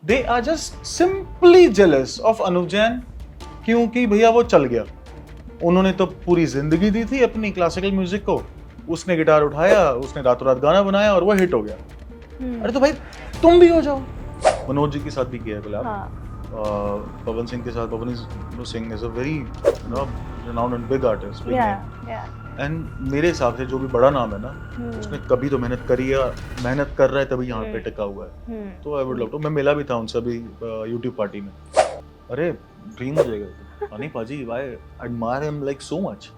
They are just simply jealous of Anuv Jain, क्योंकि भैया वो चल गया। उन्होंने तो पूरी जिंदगी दी थी अपनी क्लासिकल म्यूजिक को, उसने गिटार उठाया, उसने रातों रात गाना बनाया और वो हिट हो गया। अरे तो भाई तुम भी हो जाओ। मनोज जी के साथ भी किया है कोलैब। पवन सिंह के साथ, Pawan Singh is a very renowned and big artist, big name. And मेरे हिसाब से जो भी बड़ा नाम है ना, उसने कभी तो मेहनत करी है, मेहनत कर रहा है तभी यहाँ पे टिका हुआ है। तो आई वुड लव टू, मैं मिला भी था उनसे अभी यूट्यूब पार्टी में। अरे ड्रीम हो जाएगा। हनी पाजी, I admire him like so much.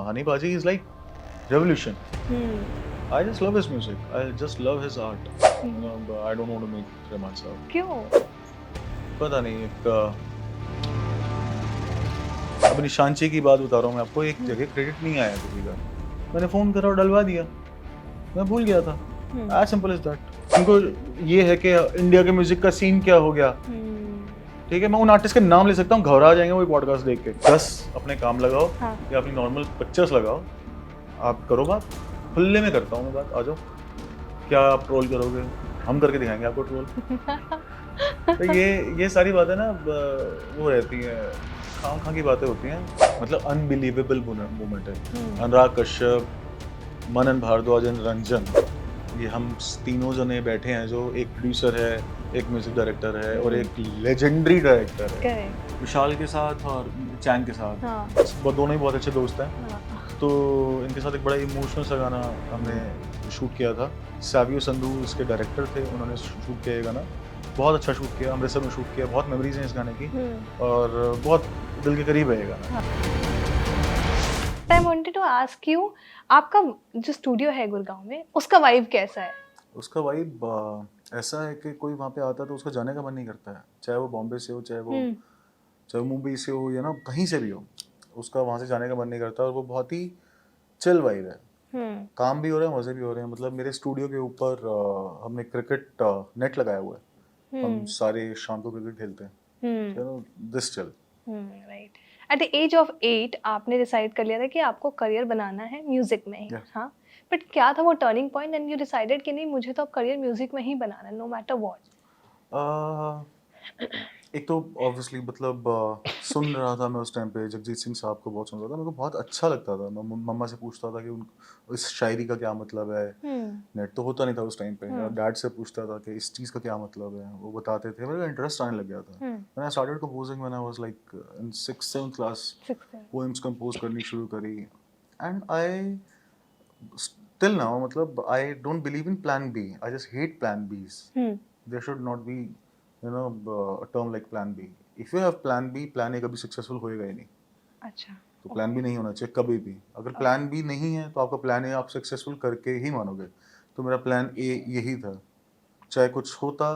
Hany Paji is like revolution. I just love his music. I just love his art. I don't want to make Rahman साहब। क्यों? पता नहीं, एक अपनी शांची की बात बता रहा हूँ मैं आपको। एक जगह क्रेडिट नहीं आया किसी का, मैंने फोन करा और डलवा दिया, मैं भूल गया था। As simple as that. उनको ये है कि इंडिया के म्यूजिक का सीन क्या हो गया। ठीक है, मैं उन आर्टिस्ट के नाम ले सकता हूँ, घबरा जाएंगे वो पॉडकास्ट देख के। 10 अपने काम लगाओ या अपनी नॉर्मल पिक्चर्स लगाओ, आप करो बात। खुले में करता हूँ मैं बात, आ जाओ। क्या आप ट्रोल करोगे, हम करके दिखाएंगे आपको ट्रोल। तो ये सारी बातें ना वो रहती है, खां की बातें होती हैं। मतलब अनबिलीवेबल मोमेंट है। अनुराग कश्यप, मनन भारद्वाज, रंजन, ये हम तीनों जने बैठे हैं, जो एक प्रोड्यूसर है, एक म्यूजिक डायरेक्टर है और एक लेजेंडरी डायरेक्टर है। विशाल के साथ और चैन के साथ वो दोनों ही बहुत अच्छे दोस्त हैं। तो इनके साथ एक बड़ा इमोशनल सा गाना हमने शूट किया था। सावियो संधू इसके डायरेक्टर थे, उन्होंने शूट किया ये गाना, बहुत अच्छा शूट किया, अमृतसर में शूट किया। बहुत मेमोरीज हैं इस गाने की और बहुत दिल के करीब है ये गाना। I wanted to ask you, आपका जो स्टूडियो है गुड़गांव में, उसका वाइब कैसा है? उसका वाइब ऐसा है कि कोई वहाँ पे आता है तो उसका जाने का मन नहीं करता है, चाहे वो बॉम्बे से हो, चाहे वो मुंबई से हो, या ना कहीं से भी हो, उसका वहाँ से जाने का मन नहीं करता। और वो बहुत ही चिल वाइब है। काम भी हो रहा है, मजे भी हो रहे हैं। मतलब मेरे स्टूडियो के ऊपर हमने क्रिकेट नेट लगाया हुआ है, हम सारे शाम को क्रिकेट खेलते हैं। This chill. Right. At the age of 8 आपने डिसाइड कर लिया था कि आपको करियर बनाना है म्यूजिक में ही। हाँ, बट क्या था वो turning point and you decided कि नहीं, मुझे तो अब करियर म्यूजिक में ही बनाना है, नो मैटर व्हाट? एक तो ऑब्वियसली मतलब सुन रहा था मैं उस टाइम पे, जगजीत सिंह साहब को बहुत सुन रहा था, मेरे को बहुत अच्छा लगता था। मैं मम्मा से पूछता था कि इस शायरी का क्या मतलब है। नेट तो होता नहीं था उस टाइम पे, डैड से पूछता था कि इस चीज़ का क्या मतलब है, वो बताते थे, मेरा इंटरेस्ट आने लग गया था। मैंने I started composing when I was like in 6th-7th class. Poems compose करनी शुरू करी एंड आई स्टिल नाउ, मतलब I don't believe in plan B, I just hate plan Bs. There should not be a term like plan B. If you have plan B, plan A कभी successful होएगा ही नहीं। अच्छा, तो plan B नहीं होना चाहिए कभी भी। अगर प्लान बी नहीं है तो आपका प्लान ए आप सक्सेसफुल करके ही मानोगे। तो मेरा प्लान ए यही था, चाहे कुछ होता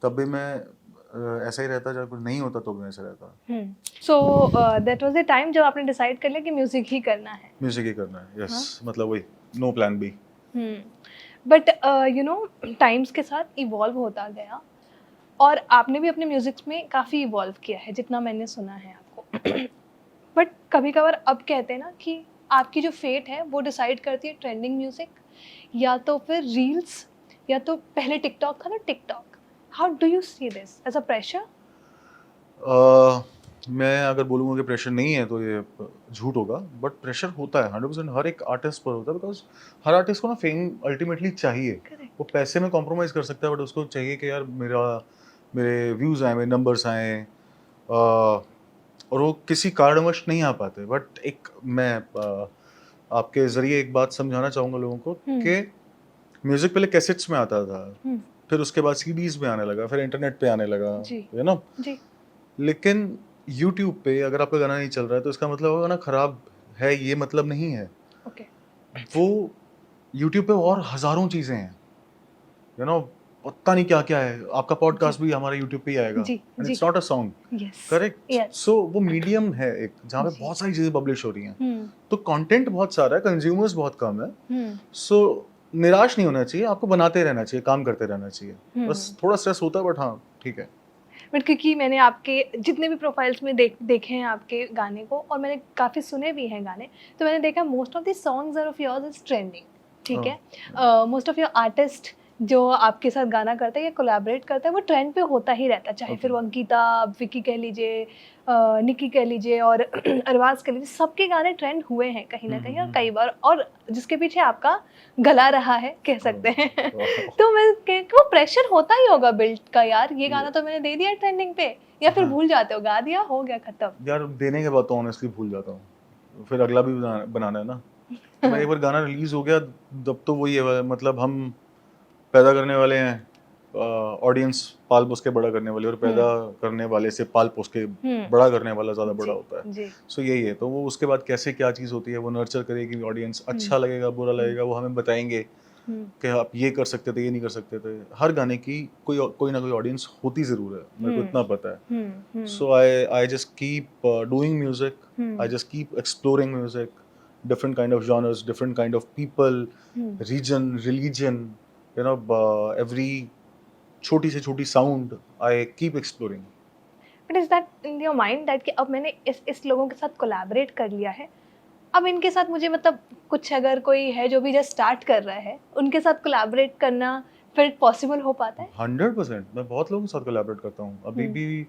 तब भी मैं ऐसा ही रहता, चाहे कुछ नहीं होता तो भी मैं ऐसा रहता। So that was the time जब आपने डिसाइड कर लिया कि म्यूजिक ही करना है। म्यूजिक ही करना है, यस। मतलब वही, no plan B. But you know, times के साथ इवॉल्व होता गया और आपने भी अपने म्यूजिक में काफ़ी इवॉल्व किया है, जितना मैंने सुना है आपको। बट कभी कभार अब कहते हैं ना कि आपकी जो फेट है वो डिसाइड करती है ट्रेंडिंग म्यूजिक, या तो फिर रील्स, या तो पहले टिकटॉक था ना, TikTok. How do you see this as a pressure? मैं अगर बोलूँगा कि प्रेशर नहीं है तो ये झूठ होगा, बट प्रेशर होता है 100%, हर एक आर्टिस्ट पर होता है। बिकॉज हर आर्टिस्ट को ना फेम अल्टीमेटली चाहिए। वो पैसे में कॉम्प्रोमाइज़ कर सकता है, बट उसको चाहिए कि यार मेरे व्यूज़ आए, मेरे नंबर्स आए, और वो किसी कारणवश नहीं आ पाते। बट एक मैं आपके ज़रिए एक बात समझाना चाहूँगा लोगों को कि म्यूज़िक पहले कैसेट्स में आता था, फिर उसके बाद सीडीज़ में आने लगा, फिर इंटरनेट पे आने लगा, यू नो। लेकिन YouTube पे अगर आपका गाना नहीं चल रहा है तो इसका मतलब होगा ना खराब है, ये मतलब नहीं है। वो YouTube पे और हज़ारों चीज़ें हैं, यू नो, पता नहीं क्या क्या है। आपका पॉडकास्ट भी हमारा YouTube पे ही आएगा, and it's not a song, correct? So वो मीडियम है एक, जहाँ पे बहुत सारी चीज़ें पब्लिश हो रही हैं। तो कंटेंट बहुत सारा है, कंज्यूमर्स बहुत कम है। सो निराश नहीं होना चाहिए, आपको बनाते रहना चाहिए, काम करते रहना चाहिए। बस थोड़ा स्ट्रेस होता है, बट हाँ ठीक है। बट क्योंकि मैंने आपके जितने भी प्रोफाइल्स में देखे हैं आपके गाने को, और मैंने काफ़ी सुने भी हैं गाने, तो मैंने देखा most of the songs are of yours is trending. ठीक है, मोस्ट ऑफ योर आर्टिस्ट जो आपके साथ गाना करता है या कोलैबोरेट करता है वो ट्रेंड पे होता ही रहता है, चाहे फिर वो अंकिता, विकी कह लीजिए, निकी कह लीजिए और अरबाज कह लीजिए, सबके गाने ट्रेंड हुए हैं कहीं ना कहीं और कई बार, और जिसके पीछे आपका गला रहा है कह सकते हैं। तो मैं वो प्रेशर होता ही होगा बिल्ड का, यार ये गाना तो मैंने दे दिया ट्रेंडिंग पे, या फिर भूल जाते हो, गा दिया हो गया खत्म? यार देने के बाद तो ऑनेस्टली भूल जाता हूँ, फिर अगला भी बनाना है ना। मैं एक बार गाना रिलीज हो गया तब तो वही है, मतलब हम पैदा करने वाले हैं ऑडियंस पाल पोस के बड़ा करने वाले, और पैदा करने वाले से पाल पोस के बड़ा करने वाला ज़्यादा बड़ा होता है। सो यही है, तो वो उसके बाद कैसे क्या चीज़ होती है वो नर्चर करेगी ऑडियंस, अच्छा लगेगा बुरा लगेगा वो हमें बताएंगे कि आप ये कर सकते थे ये नहीं कर सकते थे। हर गाने की कोई ना कोई ऑडियंस होती ज़रूर है, मेरे को इतना पता है। So I just keep doing music, I just keep exploring music, different kind of genres, different kind of people, region, religion, you know, every छोटी से छोटी sound, I keep exploring. But is that in your mind that कि अब मैंने इस लोगों के साथ कोलैबोरेट कर लिया है, अब इनके साथ मुझे मतलब कुछ अगर कोई है जो भी जस्ट स्टार्ट कर रहा है उनके साथ कोलैबोरेट करना फिर पॉसिबल हो पाता है? 100%। मैं बहुत लोगों के साथ कोलैबोरेट करता हूँ अभी भी।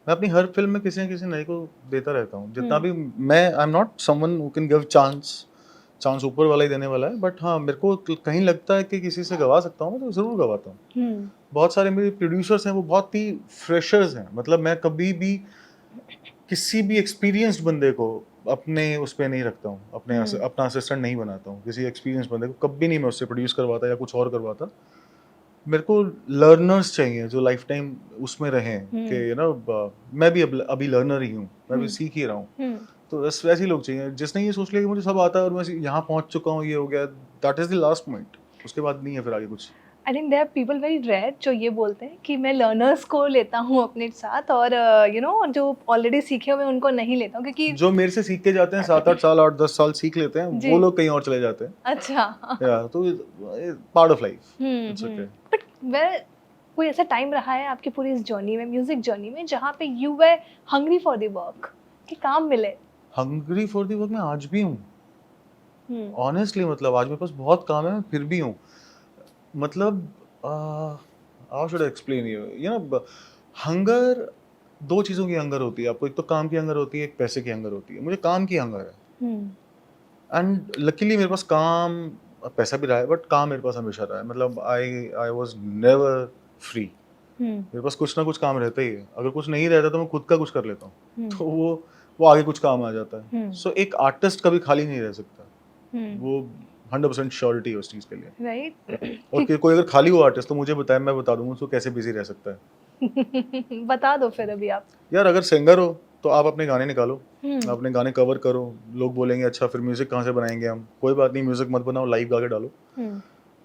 मैं अपनी हर फिल्म में किसी न किसी नए को देता रहता हूँ, जितना भी मैं I am not someone who can give chance ऊपर वाला ही देने वाला है, बट हाँ मेरे को कहीं लगता है कि किसी से गवा सकता हूँ तो ज़रूर गवाता हूँ। बहुत सारे मेरे प्रोड्यूसर्स हैं वो बहुत ही फ्रेशर्स हैं, मतलब मैं कभी भी किसी भी एक्सपीरियंस्ड बंदे को अपने उस पर नहीं रखता हूँ, अपना असिस्टेंट नहीं बनाता हूँ। किसी एक्सपीरियंस बंदे को कभी नहीं मैं उससे प्रोड्यूस करवाता या कुछ और करवाता। मेरे को लर्नर्स चाहिए जो लाइफ टाइम उसमें रहें कि यू नो मैं भी अभी लर्नर ही हूँ, मैं भी सीख ही रहा हूँ। तो बस वैसे ही लोग चाहिए जिसने ये सोच लिया कि मुझे सब आता है और मैं यहाँ पहुँच चुका हूँ, ये हो गया, that is the last point, उसके बाद नहीं है फिर आगे कुछ। I think there are people very rare जो ये बोलते हैं कि मैं लर्नर्स को लेता हूँ अपने साथ और यू नो जो ऑलरेडी सीखे हुए उनको नहीं लेता हूँ, क्योंकि जो मेरे से सीख के जाते हैं 7-8 साल 8-10 साल सीख लेते हैं वो लोग कहीं और चले जाते हैं। अच्छा या तो part of life, it's okay. But well कोई ऐसा टाइम रहा है आपकी पूरी इस जर्नी में, म्यूजिक जर्नी में, जहाँ पे you were hungry for the work कि काम मिले? हंग्री फॉर द वर्क मैं आज भी हूँ ऑनेस्टली, मतलब आज मेरे पास बहुत काम है मैं फिर भी हूँ। मतलब how should I explain you know, hunger दो चीज़ों की हंगर होती है आपको, एक तो काम की हंगर होती है, एक पैसे की हंगर होती है। मुझे काम की हंगर है एंड लकीली मेरे पास काम, पैसा भी रहा है बट काम मेरे पास हमेशा रहा है। मतलब आई वाज नेवर फ्री, मेरे पास कुछ ना कुछ काम रहता ही है। अगर कुछ नहीं रहता तो मैं खुद का कुछ कर लेता हूँ, तो वो आगे कुछ काम आ जाता है। सो एक आर्टिस्ट कभी खाली नहीं रह सकता, वो 100% श्योरिटी है उस चीज़ के लिए, राइट? और कोई अगर खाली हो आर्टिस्ट तो मुझे बताए, मैं बता दूंगा उसको कैसे बिजी रह सकता है। बता दो फिर अभी आप। यार अगर सिंगर हो तो आप अपने गाने निकालो, अपने गाने कवर करो, लोग बोलेंगे अच्छा फिर म्यूजिक कहाँ से बनाएंगे हम, कोई बात नहीं, म्यूजिक मत बनाओ, लाइव गा के डालो,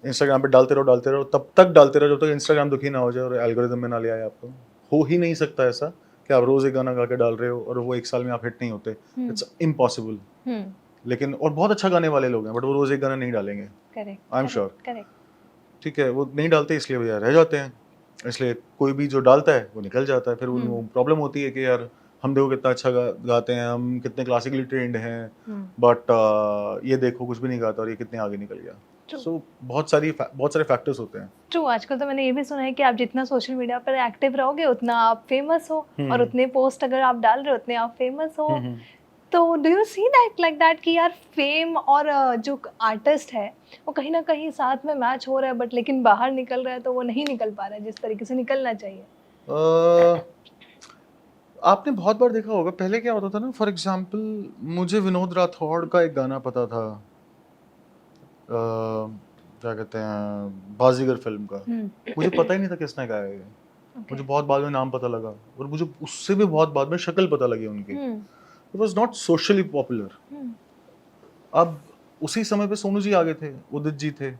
इंस्टाग्राम पे डालते रहो, तब तक डालते रहो जब तक इंस्टाग्राम दुखी ना हो जाए और एल्गोरिदम में ना ले आए आपको। हो ही नहीं सकता ऐसा कि आप रोज एक गाना गा के डाल रहे हो और वो एक साल में आप हिट नहीं होते, इट्स इम्पॉसिबल। लेकिन और बहुत अच्छा गाने वाले लोग हैं बट वो रोज एक गाना नहीं डालेंगे, आई एम श्योर। ठीक है, वो नहीं डालते इसलिए भैया रह जाते हैं, इसलिए कोई भी जो डालता है वो निकल जाता है। फिर वो प्रॉब्लम होती है कि यार हम देखो कितना अच्छा गाते हैं, हम कितने क्लासिकली ट्रेंड हैं, बट ये देखो कुछ भी नहीं गाता और ये कितने आगे निकल गया। सो बहुत सारे फैक्टर्स होते हैं। ट्रू, आजकल तो मैंने ये भी सुना है कि आप जितना सोशल मीडिया पर एक्टिव रहोगे उतना आप फेमस हो, और उतने पोस्ट अगर आप डाल रहे हो उतने आप फेमस हो। तो do you see that like that कि यार फेम और जो आर्टिस्ट है वो कहीं ना कहीं साथ में मैच हो रहा है, बट लेकिन बाहर निकल रहा है तो वो नहीं निकल पा रहा है जिस तरीके से निकलना चाहिए? आपने बहुत बार देखा होगा, पहले क्या होता था ना, फॉर एग्जाम्पल मुझे विनोद राठौड़ का एक गाना पता था, क्या कहते हैं, बाजीगर फिल्म का, मुझे पता ही नहीं था किसने गाया है। मुझे बहुत बाद में नाम पता लगा और मुझे उससे भी बहुत बाद में शक्ल पता लगी उनकी। It was not socially popular. अब उसी समय पे सोनू जी आगे थे, उदित जी थे,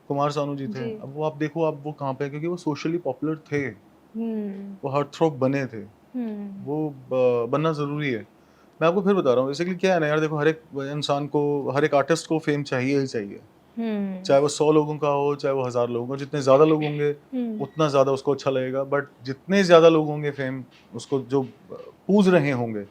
कुमार सानू जी थे। अब वो आप देखो आप वो कहाँ पे, क्योंकि वो सोशली पॉपुलर थे, वो हार्टथ्रॉब बने थे, वो बनना जरूरी है। मैं आपको फिर बता रहा हूँ बेसिकली क्या है ना यार, देखो हर एक इंसान को, हर एक आर्टिस्ट को फेम चाहिए ही चाहिए, चाहे वो 100 लोगों का हो चाहे वो 1000 लोगों का। जितने ज्यादा लोग होंगे उतना ज्यादा उसको अच्छा लगेगा, बट जितने ज्यादा लोग होंगे फेम उसको जो पूज रहे होंगे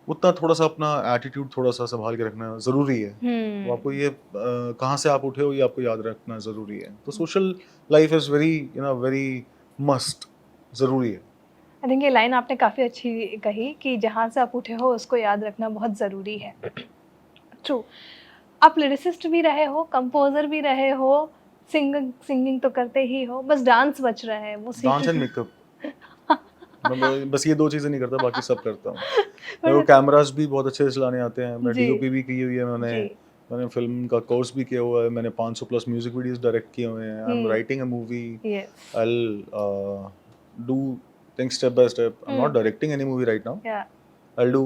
उतना थोड़ा सा अपना एटीट्यूड थोड़ा सा संभाल के रखना ज़रूरी है। तो आपको ये कहाँ से आप उठे हो ये आपको याद रखना ज़रूरी है। तो social life is very very must, ज़रूरी है। आई थिंक ये लाइन आपने काफ़ी अच्छी कही कि जहाँ से आप उठे हो उसको याद रखना बहुत ज़रूरी है। ट्रू। आप लिरिसिस्ट भी रहे हो, कंपोजर भी रहे हो, सिंगिंग तो करते ही हो, बस डांस बच रहा है वो डांस एंड मेकअप, मैं बस ये 2 चीज़ें नहीं करता, बाकी सब करता हूँ। मेरे को कैमरास भी बहुत अच्छे से चलाने आते हैं, मैं जी। डीओपी भी की हुई है मैंने। जी। मैंने फ़िल्म का कोर्स भी किया हुआ है, मैंने 500 प्लस म्यूज़िक वीडियोज़ डायरेक्ट किए हुए हैं। I am writing a movie, Yes. I will do things step by step. I am not directing any movie right now. Yeah. I'll do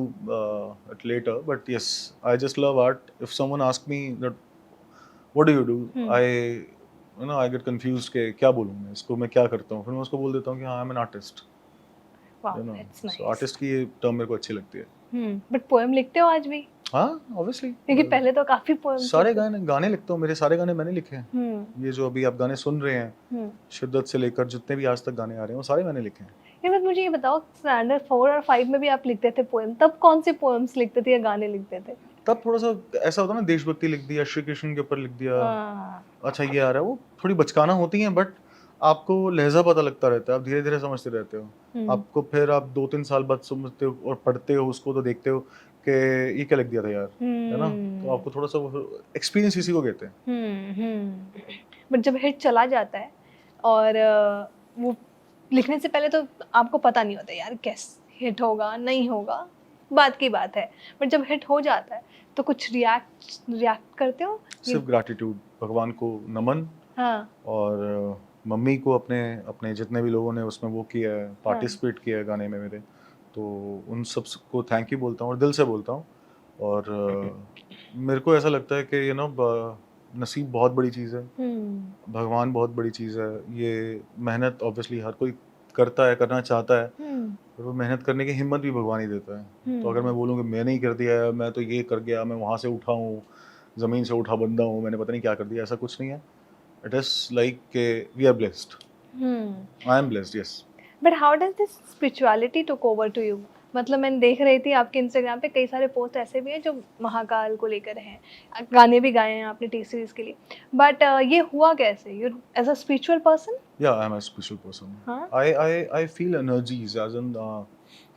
it later, but yes, I just love art. If someone asks me that, what do you do? I get confused कि क्या बोलूँ मैं इसको, मैं क्या करता हूँ, फिर मैं उसको बोल देता हूँ कि हाँ, I'm an artist. Wow, that's nice. So artist की ये टर्म मेरे को अच्छी लगती है। But poem लिखते हो आज भी? हाँ, obviously. क्योंकि पहले तो काफी poems सारे लिखते गाने लिखता हूँ, मेरे सारे गाने मैंने लिखे हैं। थे। ये जो अभी आप गाने सुन रहे हैं, शिद्दत से लेकर जितने भी आज तक गाने आ रहे हैं, वो सारे मैंने लिखे हैं। ये बस मुझे ये बताओ, स्टैंडर्ड 4 और 5 में भी आप लिखते थे पोएम, तब कौन से पोएम्स लिखते थे या गाने लिखते थे? तब थोड़ा सा ऐसा होता है ना, देशभक्ति लिख दिया, श्री कृष्ण के ऊपर लिख दिया, अच्छा ये आ रहा है, वो थोड़ी बचकाना होती हैं, बट आपको लहजा पता लगता रहता है, आप धीरे धीरे समझते रहते हो। आपको फिर आप 2-3 साल बाद समझते हो और पढ़ते हो उसको, तो देखते हो कि ये क्या लिख दिया था यार, है ना। तो आपको थोड़ा सा एक्सपीरियंस इसी को कहते हैं। बट जब हिट चला जाता है और वो लिखने से पहले तो आपको पता नहीं होता यार कैसे हिट होगा नहीं होगा, बात की बात है, बट जब हिट हो जाता है तो कुछ रिएक्ट करते हो? सिर्फ ग्रैटिट्यूड, भगवान को नमन। हाँ। और मम्मी को, अपने जितने भी लोगों ने उसमें वो किया है, पार्टिसिपेट किया है गाने में मेरे, तो उन सब को थैंक यू बोलता हूँ और दिल से बोलता हूँ। और मेरे को ऐसा लगता है कि नसीब बहुत बड़ी चीज़ है, भगवान बहुत बड़ी चीज़ है। ये मेहनत ऑब्वियसली हर कोई करता है, करना चाहता है, पर वो मेहनत करने की हिम्मत भी भगवान ही देता है। तो अगर मैं बोलूँ कि मैंने ही कर दिया है, मैं तो ये कर गया, मैं वहाँ से उठा हूँ, ज़मीन से उठा बंदा हूँ, मैंने पता नहीं क्या कर दिया, ऐसा कुछ नहीं है। It is like we are blessed. I am blessed, yes. But how does this spirituality took over to you? मतलब मैंने देख रही थी आपके इंस्टाग्राम पे कई सारे पोस्ट ऐसे भी हैं जो महाकाल को लेकर हैं, गाने भी गाए हैं आपने टी सीरीज के लिए, बट ये हुआ कैसे? You as a spiritual person? Yeah, I am a spiritual person. हाँ? I feel energies as in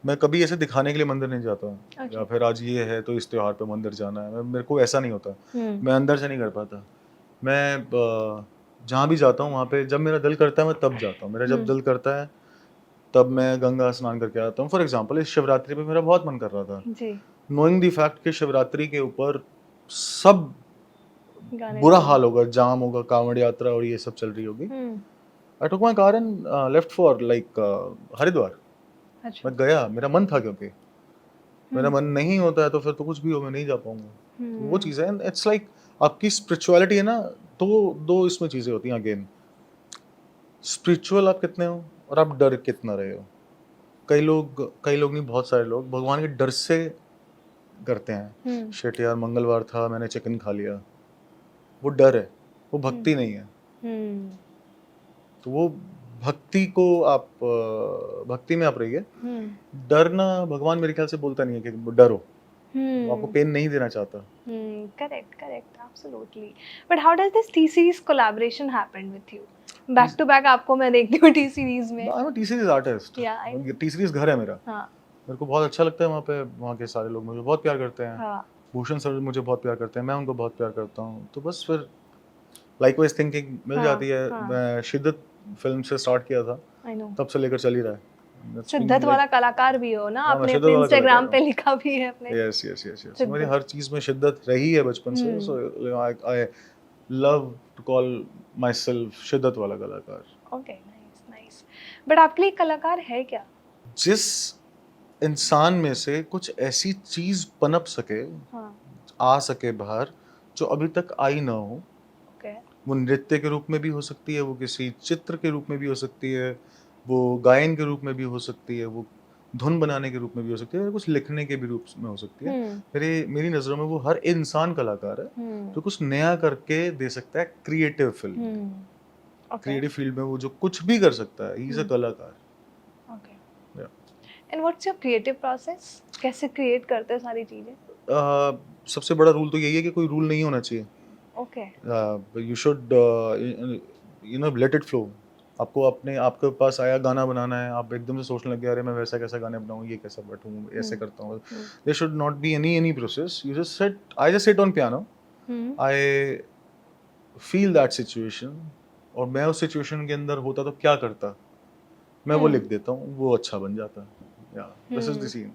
मैं कभी ऐसे दिखाने के लिए मंदिर नहीं जाता, या फिर आज ये है तो इस त्योहार पे मंदिर जाना है, मेरे को ऐसा नहीं होता। मैं अंदर से नहीं कर पाता। मैं जहाँ भी जाता हूँ वहाँ पे जब मेरा दिल करता है मैं तब जाता हूँ। मेरा जब दिल करता है तब मैं गंगा स्नान करके आता हूँ। फॉर एग्जांपल इस शिवरात्रि पे मेरा बहुत मन कर रहा था, नोइंग द फैक्ट कि शिवरात्रि के ऊपर सब बुरा हाल होगा, जाम होगा, कांवड़ यात्रा और ये सब चल रही होगी। I took my car and left for like Haridwar. मैं गया, मेरा मन था, क्योंकि मेरा मन नहीं होता है तो फिर तो कुछ भी हो, मैं नहीं जा पाऊंगा। वो चीज़ है, इट्स लाइक आपकी स्पिरिचुअलिटी है ना, तो दो इसमें चीज़ें होती हैं। अगेन स्पिरिचुअल आप कितने हो और आप डर कितना रहे हो। कई लोग नहीं, बहुत सारे लोग भगवान के डर से करते हैं। शिट यार मंगलवार था, मैंने चिकन खा लिया, वो डर है, वो भक्ति नहीं है। तो वो भक्ति को आप भक्ति में आप रहिए। डरना भगवान मेरे ख्याल से बोलता नहीं है कि डरो, आपको पेन नहीं देना चाहता। Correct, absolutely. But how does this T-Series collaboration happen with you? Back to back आपको मैं देखती हूँ T-Series में। I'm a T-Series artist. T-Series घर है मेरा। हाँ। मेरे को बहुत अच्छा लगता है वहाँ पे, वहाँ के सारे लोग मुझे बहुत प्यार करते हैं। हाँ। भूषण सर मुझे बहुत प्यार करते हैं, मैं उनको बहुत प्यार करता हूँ। तो बस फिर लाइकवाइज थिंकिंग मिल जाती है। मैं शिद्दत फिल्म से स्टार्ट किया था, तब से लेकर चल ही रहा है। शिद्दत वाला कलाकार भी हो ना, आपने अपने इंस्टाग्राम पे लिखा भी है अपने। यस मेरी हर चीज में शिद्दत रही है बचपन से। So I love to call myself शिद्दत वाला कलाकार। Okay, nice. बट आपके लिए कलाकार है क्या? जिस इंसान में से कुछ ऐसी चीज पनप सके, आ सके बाहर, जो अभी तक आई ना हो। वो नृत्य के रूप में भी हो सकती है, वो किसी चित्र के रूप में भी हो सकती है, वो गायन के रूप में भी हो सकती है, वो धुन बनाने के रूप में भी हो सकती है, कुछ लिखने के भी रूप में हो सकती है। मेरी नज़रों में वो हर इंसान कलाकार है जो कुछ नया करके दे सकता है। क्रिएटिव फील्ड, क्रिएटिव फील्ड में वो जो कुछ भी कर सकता है, ही इज अ कलाकार। And what's your creative process? कैसे क्रिएट करते हो सारी चीजें? सबसे बड़ा रूल तो यही है कि कोई रूल नहीं होना चाहिए. Okay. You should you know let it flow. आपको आपके पास आया गाना बनाना है, आप एकदम से सोचने लग गए अरे मैं वैसा कैसा गाने बनाऊँ, ये कैसा बैठूँ, ऐसे करता हूँ. There should not be any process. You just sit. I just sit on piano. I feel that situation, और मैं उस सिचुएशन के अंदर होता तो क्या करता, मैं वो लिख देता हूँ, वो अच्छा बन जाता है. Yeah this is the scene.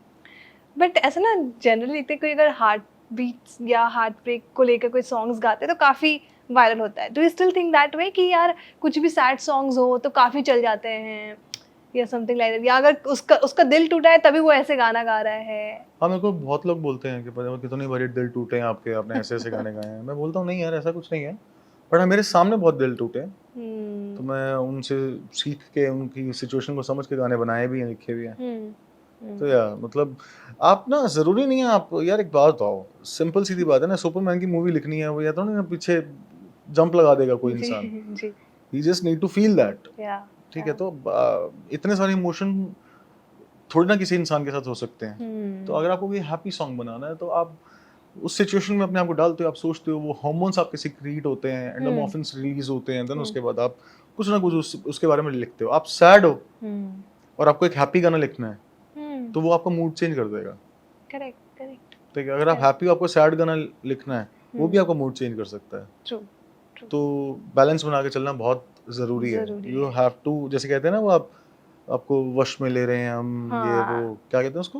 But ऐसा ना जनरली देखते कोई अगर हार्ट बीट्स या हार्ट ब्रेक को लेकर कोई सॉन्ग्स गाते हैं तो काफी वायरल होता है. Do you still think that way कि यार कुछ भी सैड सॉन्ग्स हो तो काफी चल जाते हैं या समथिंग लाइक दैट, या अगर उसका दिल टूटा है तभी वो ऐसे गाना गा रहा है? हाँ, मेरे को बहुत लोग बोलते हैं कि कितने बड़े दिल टूटे हैं आपके, आपने ऐसे ऐसे गाने गाए हैं. मैं बोलता हूँ नहीं यार, ऐसा कुछ नहीं है. बट हाँ, मेरे सामने बहुत दिल टूटे हैं, तो मैं उनसे सीख के उनकी सिचुएशन को समझ के गाने बनाए भी हैं, लिखे भी हैं. तो यार मतलब आप ना, जरूरी नहीं है आप यार, एक बात बताओ, सिंपल सीधी बात है ना, सुपरमैन की मूवी लिखनी है, वो या तो ना पीछे जंप लगा देगा कोई इंसान. जी. He just need to feel that. या ठीक है, तो इतने सारे इमोशन थोड़ी ना किसी इंसान के साथ हो सकते हैं. तो अगर आपको कोई हैप्पी सॉन्ग बनाना है तो आप उस सिचुएशन में अपने आप को डालते हो, आप सोचते हो, वो हार्मोन्स आपके सीक्रेट होते हैं, एंडोर्फिन्स रिलीज होते हैं, देन उसके बाद आप कुछ ना कुछ उसके बारे में लिखते हो. आप सैड हो और आपको एक हैप्पी गाना लिखना है, तो वो आपका मूड चेंज कर देगा. करेक्ट. ठीक है, अगर आप हैप्पी हो, आपको सैड गाना लिखना है, वो भी आपका मूड चेंज कर सकता है. ट्रू. तो बैलेंस बना के चलना बहुत जरूरी है. यू हैव टू, जैसे कहते हैं ना, वो आपको वश में ले रहे हैं हम, ये वो क्या कहते हैं उसको,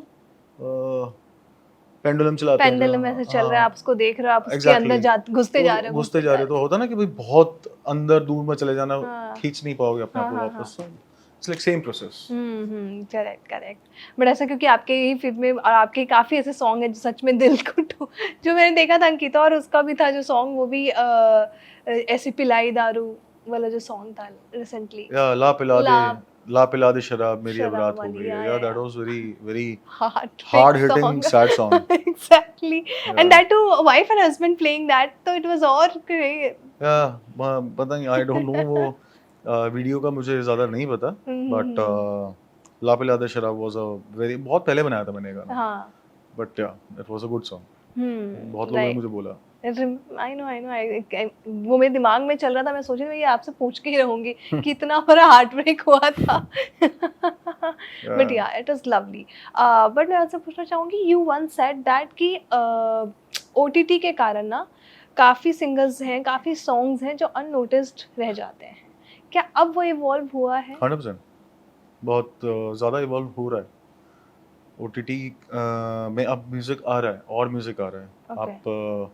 पेंडुलम चलाते हैं. पेंडुलम ऐसे चल रहा है, आप उसको देख रहे हो, आप उसके अंदर घुसते जा रहे हो. तो होता ना कि भाई बहुत अंदर दूर में चले जाना, खींच नहीं पाओगे अपने आप को वापस. It's like same process. Correct. But ऐसा क्योंकि आपके ही फिल्म में और आपके काफी ऐसे सॉन्ग हैं जो सच में दिल को जो मैंने देखा था अंकिता, और उसका भी था जो सॉन्ग, वो भी ऐसी पिलाई दारू वाला जो सॉन्ग था रिसेंटली, ला पिला दे शराब मेरी अब रात हो गई है. Yeah that was very hard hitting sad song. Exactly. And that too wife and husband playing that, तो इट वाज और ग्रेट. या पता नहीं, आई डोंट नो वो वीडियो का मुझे ज्यादा नहीं पता, बट ला पिला दे शराब वाज अ बहुत पहले बनाया था मैंने गाना. हाँ. बट या it was a good song. बहुत लोगों ने मुझे बोला. आई नो वो मेरे दिमाग में चल रहा था, मैं सोच रही थी ये आपसे पूछ के ही रहूंगी कि इतना बड़ा हार्ट ब्रेक हुआ था. बट या इट वाज लवली. बट मैं आपसे पूछना चाहूंगी, यू वंस सेड दैट कि ओटीटी के कारण ना काफी सिंगर्स हैं, काफी सॉन्ग्स हैं जो अननोटिस्ड रह जाते हैं. क्या अब वो इवॉल्व हुआ है? 100% बहुत ज़्यादा इवॉल्व हो रहा है. ओटीटी में अब म्यूजिक आ रहा है, और म्यूजिक आ रहा है. आप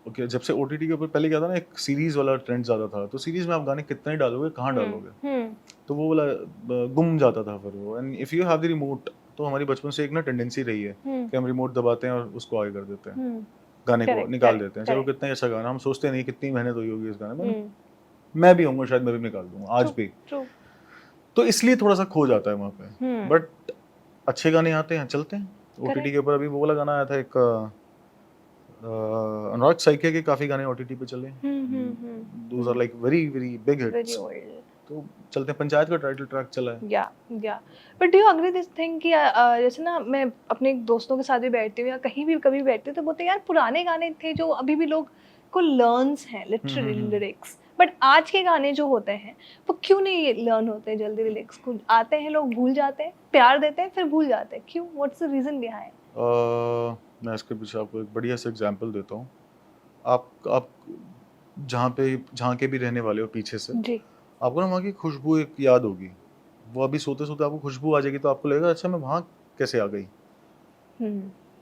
ओके, जब से ओटीटी के ऊपर, पहले क्या था ना, एक सीरीज वाला ट्रेंड ज़्यादा था, तो सीरीज में आप गाने कितने डालोगे, कहाँ डालोगे, तो वो वाला गुम जाता था फिर वो. And if you have the remote, तो हमारी बचपन से एक ना टेंडेंसी रही है कि हम रिमोट दबाते हैं और उसको आगे कर देते हैं, गाने को निकाल देते हैं. चलो कितना अच्छा गाना, हम सोचते नहीं कितनी मेहनत हुई होगी इस गाने में, मैं भी होऊंगा शायद, मैं भी निकाल दूंगा आज भी. तो इसलिए थोड़ा सा खो जाता है वहाँ पे. बट अच्छे गाने आते हैं, चलते हैं. ओटीटी के ऊपर अभी वो वाला गाना आया था एक, अनुराग साइकिया के काफी गाने ओटीटी पे चले. Those are like very very big hits. तो चलते हैं. पंचायत का टाइटल ट्रैक चला है. Yeah but do you agree this thing कि जैसे ना मैं अपने दोस्तों के साथ भी बैठती हूँ या कहीं भी कभी बैठती हूँ तो बोलते हैं यार पुराने गाने थे जो अभी भी लोग को लर्न्स हैं लिटरली लिरिक्स, बट आज के गाने जो होते हैं वो क्यों नहीं लर्न होते जल्दी? लिरिक्स को आते हैं, लोग भूल जाते हैं, प्यार देते हैं फिर भूल जाते हैं, क्यों? What's the reason behind? मैं इसके पीछे आपको एक बढ़िया सा एग्जांपल देता हूँ. आप जहाँ के भी रहने वाले हो पीछे से जी, आपको ना वहाँ की खुशबू एक याद होगी. वो अभी सोते सोते आपको खुशबू आ जाएगी, तो आपको लगेगा अच्छा मैं वहाँ कैसे आ गई.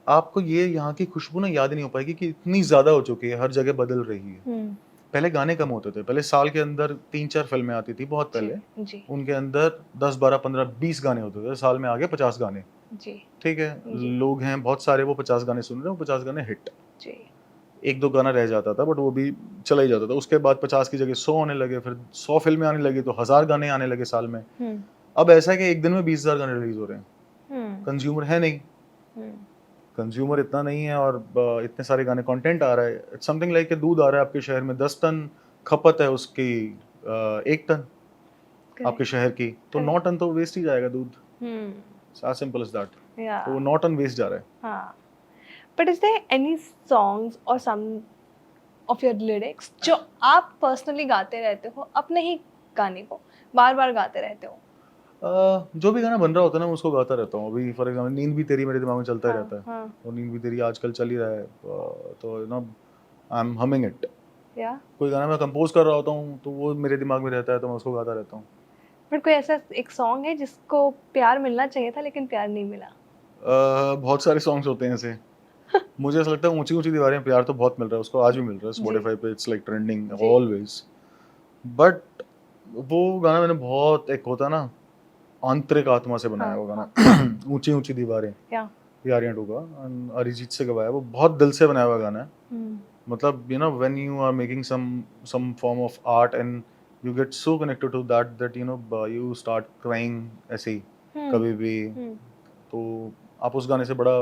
आपको ये यहाँ की खुशबू ना याद नहीं हो पाएगी कि इतनी ज्यादा हो चुकी है, हर जगह बदल रही है. पहले गाने कम होते थे, पहले साल के अंदर 3-4 फिल्में आती थी बहुत पहले जी. उनके अंदर 10, 12, 15, 20 गाने होते थे. साल में आ गए 50 गाने जी. ठीक है जी. लोग हैं बहुत सारे, वो 50 गाने सुन रहे हैं, वो 50 गाने हिट जी. 1-2 गाना रह जाता था, बट वो भी चला ही जाता था. उसके बाद 50 की जगह 100 आने लगे, फिर 100 फिल्में आने लगी, तो 1000 गाने आने लगे साल में. अब ऐसा है कि एक दिन में 20,000 गाने रिलीज हो रहे हैं. कंज्यूमर है नहीं, कंज्यूमर इतना नहीं है, और इतने सारे गाने कंटेंट आ रहा है. इट्स समथिंग लाइक कि दूध आ रहा है आपके शहर में, 10 टन खपत है उसकी, 1 टन आपके शहर की, तो 9 टन तो वेस्ट ही जाएगा दूध. as simple as that. Yeah. तो वो नॉट ऑन वेस्ट जा रहा है. हाँ. But is there any songs or some of your lyrics जो आप personally गाते रहते हो अपने ही गाने को बार बार गाते रहते हो? जो भी गाना बन रहा होता है ना मैं उसको गाता रहता हूँ. अभी फॉर एग्जाम्पल नींद भी तेरी मेरे दिमाग में चलता ही रहता है. हाँ. और नींद भी तेरी आजकल चल ही रहा है. तो you know I am humming it. Yeah. कोई गाना मैं कंपोज कर रहा होता हूँ तो वो मेरे दिमाग में रहता है तो मैं उसको गाता रहता हूँ. But कोई ऐसा एक सॉन्ग है जिसको प्यार मिलना चाहिए था लेकिन प्यार नहीं मिला? बहुत सारे सॉन्ग्स होते हैं ऐसे. मुझे ऐसा लगता है ऊंची ऊंची दीवारें में प्यार तो बहुत मिल रहा है. उसको आज भी मिल रहा है. Spotify पे it's like trending always. But वो गाना मैंने बहुत एक होता ना आंतरिक आत्मा से बनाया वो गाना. ऊंची ऊंची दीवारें यारियां टू का अरिजीत से गवाया. वो बहुत दिल से बनाया हुआ गाना है. मतलब you know when you are making some form of art and you get so connected to that you know you start crying ऐसे ही कभी भी. तो आप उस गाने से बड़ा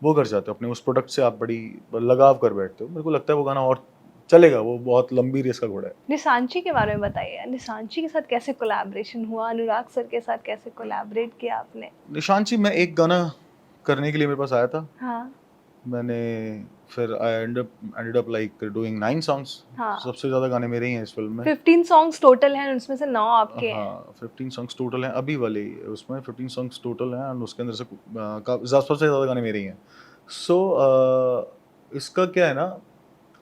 वो कर जाते हो. अपने उस प्रोडक्ट से आप बड़ी लगाव कर बैठते हो. मेरे को लगता है वो गाना और चलेगा. वो बहुत लंबी रेस का घोड़ा है. निशांची के बारे में बताइए. निशांची के साथ कैसे कोलैबोरेशन हुआ? अनुराग सर के साथ कैसे कोलैबोरेट किया आपने? निशांची मैं एक गाना करने के लिए मेरे पास आया था. हाँ. मैंने फिर I ended up like doing 9 songs. हाँ. सबसे ज्यादा गाने मेरे ही हैं इस फिल्म में. 15 सॉन्ग्स टोटल हैं उसमें से 9 आपके हैं. हाँ 15 सॉन्ग्स टोटल हैं अभी वाले उसमें. 15 सॉन्ग्स टोटल हैं और उसके अंदर से सबसे ज्यादा गाने मेरे ही हैं. सो इसका क्या है ना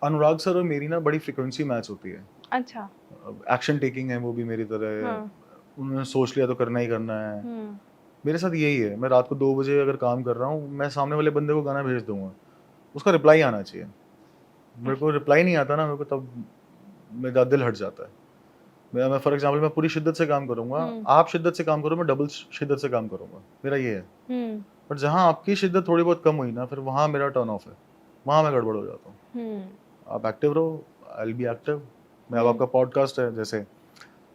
अनुराग सर और मेरी ना बड़ी फ्रीक्वेंसी मैच होती है. अच्छा. एक्शन टेकिंग है वो भी मेरी तरह है. उन्होंने सोच लिया तो करना ही करना है. मेरे साथ यही है. मैं रात को 2 बजे अगर काम कर रहा हूँ मैं सामने वाले बंदे को गाना भेज दूंगा. उसका रिप्लाई आना चाहिए. मेरे को रिप्लाई नहीं आता ना मेरे को तब मेरा दिल हट जाता है. मैं फॉर एग्जांपल मैं पूरी शिद्दत से काम करूंगा. आप शिद्दत से काम करो मैं डबल शिद्दत से काम करूंगा. मेरा ये है. बट जहाँ आपकी शिद्दत थोड़ी बहुत कम हुई ना फिर वहाँ मेरा टर्न ऑफ है. वहाँ मैं गड़बड़ हो जाता हूँ. आप एक्टिव रहो. आई विल बी एक्टिव. मैं अब आपका पॉडकास्ट है जैसे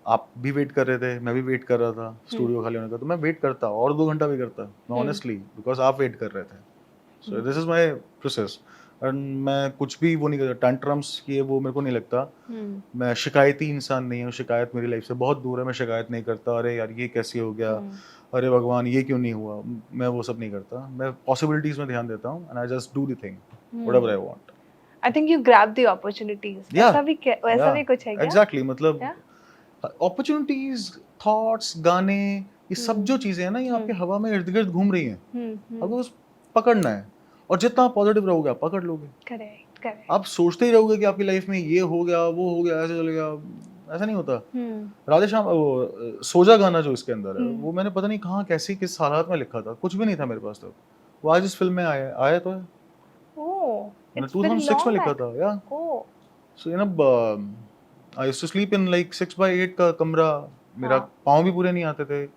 आप भी वेट कर रहे थे मैं भी वेट कर रहा था स्टूडियो खाली होने का. तो मैं वेट करता और 2 घंटा भी करता मैं ऑनेस्टली बिकॉज आप वेट कर रहे थे. So this is my process. And मैं कुछ भी वो नहीं करता. टैंट्रम्स किए वो मेरे को नहीं लगता. मैं शिकायती इंसान नहीं हूँ. शिकायत मेरी लाइफ से बहुत दूर है. मैं शिकायत नहीं करता. अरे यार ये कैसे हो गया. अरे भगवान ये क्यों नहीं हुआ. मैं वो सब नहीं करता. मैं पॉसिबिलिटीज में ध्यान देता हूँ and I just do the thing whatever I want. I think you grab the opportunities. ऐसा भी कुछ है क्या? Exactly. मतलब opportunities, thoughts, गाने ये सब जो चीजें हैं ना ये आपके हवा में इर्द गिर्द घूम रही हैं. आपको बस पकड़ना है और जितना आप पॉजिटिव रहोगे आप पकड़ लोगे. करेक्ट. आप सोचते ही रहोगे कि आपकी लाइफ में ये हो गया वो हो गया ऐसे चलेगा. ऐसा नहीं होता. राधेश्याम वो सोजा गाना जो इसके अंदर है वो मैंने पता नहीं कहाँ कैसे किस हालात में लिखा था. कुछ भी नहीं था मेरे पास तब. वो आज इस फिल्म में आया तो है. मैंने 2006 में लिखा था. Yeah so you know I used to sleep in like 6x8 का कमरा. मेरा पाँव भी पूरे नहीं आते थे. इट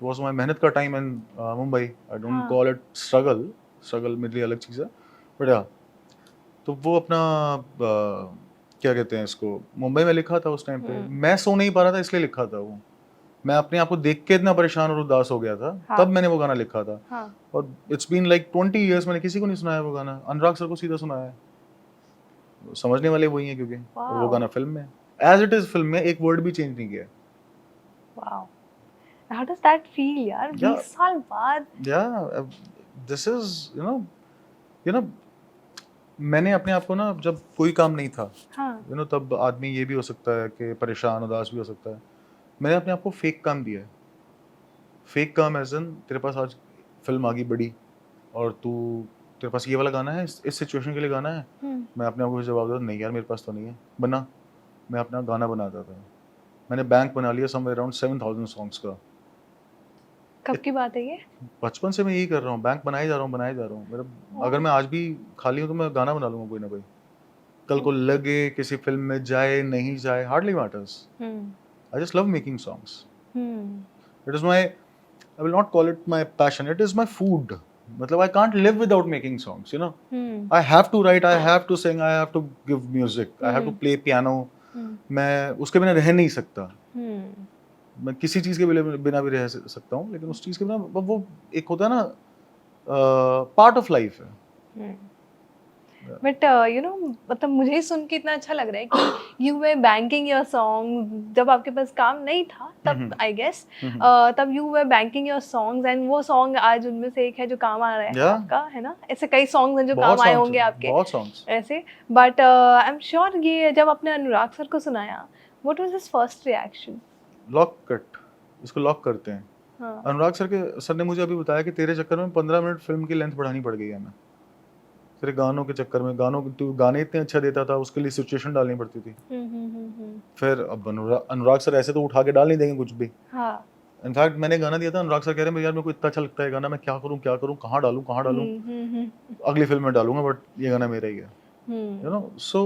वाज माय मेहनत का time in Mumbai. I don't call it struggle मेरे लिए अलग चीज़ है. बट या तो वो अपना क्या कहते हैं इसको मुंबई में लिखा था उस टाइम पे. मैं सो नहीं पा रहा था इसलिए लिखा था वो. मैं अपने आप को देख के इतना परेशान और उदास हो गया था. तब मैंने वो गाना लिखा था. और इट्स बीन लाइक 20 इयर्स मैंने किसी को नहीं सुनाया वो गाना. अनुराग सर को सीधा सुनाया है. समझने वाले वही हैं क्योंकि वो गाना फिल्म में एज इट इज फिल्म में एक वर्ड भी चेंज नहीं किया. Wow. How does that feel यार 20 साल बाद? या दिस इज यू नो मैंने अपने आप को ना जब कोई काम नहीं था यू नो तब आदमी ये भी हो सकता है कि परेशान उदास भी हो सकता है. मैंने अपने आप को फेक काम दिया है. फेक काम एज इन तेरे पास आज फिल्म आ गई बड़ी और तेरे पास ये वाला गाना है इस सिचुएशन के लिए गाना है. मैं अपने आप को जवाब देता नहीं यार मेरे पास तो नहीं है. बना मैं अपना गाना बनाता था. मैंने बैंक बना लिया समवेयर अराउंड 7000 सॉन्ग्स का. कब की बात है ये? बचपन से मैं यही कर रहा हूँ. बैंक बनाए जा रहा हूँ. मेरा अगर मैं आज भी खाली हूँ तो मैं गाना बना लूँगा कोई ना कोई. कल को लगे किसी फिल्म में जाए नहीं जाए hardly matters. I just love making songs. It is I will not call it my passion. It is my food. मतलब I can't live without making songs, you know. I have to write, I have to sing, I have to give music, I have to play piano. मैं उसके बिना रह नहीं सकता. मैं किसी चीज़ के बिना भी रह सकता हूँ लेकिन उस चीज़ के बिना वो एक होता है ना पार्ट ऑफ लाइफ है. बट यू नो मतलब मुझे ही सुन के इतना अच्छा लग रहा है कि you way banking your song जब आपके पास काम नहीं था तब आई गेस तब you way banking your songs and वो सॉन्ग आज उनमें से एक है जो काम आ रहा है Yeah. आपका, है ना? ऐसे कई सॉन्ग्स हैं जो बहुत काम आए songs होंगे हैं, आपके बहुत सॉन्ग्स। ऐसे, बट आई एम श्योर ये जब आपने अनुराग सर को सुनाया, what was his first reaction? Lock cut, इसको लॉक करते हैं। हाँ अनुराग सर ने मुझे अभी बताया कि तेरे चक्कर में 15 मिनट फिल्म की लेंथ बढ़ानी पड़ गई है हमें, तेरे गानों के चक्कर में। तू गाने इतने अच्छा देता था, उसके लिए सिचुएशन डालनी पड़ती थी। फिर अब अनुराग सर ऐसे तो उठा के डाल नहीं देंगे कुछ भी। हाँ इनफैक्ट मैंने गाना दिया था, अनुराग सर कह रहे हैं यार मेरे को इतना अच्छा लगता है गाना, मैं क्या करूं कहाँ डालूं। अगली फिल्म में डालूंगा बट ये गाना मेरा ही है, you know. So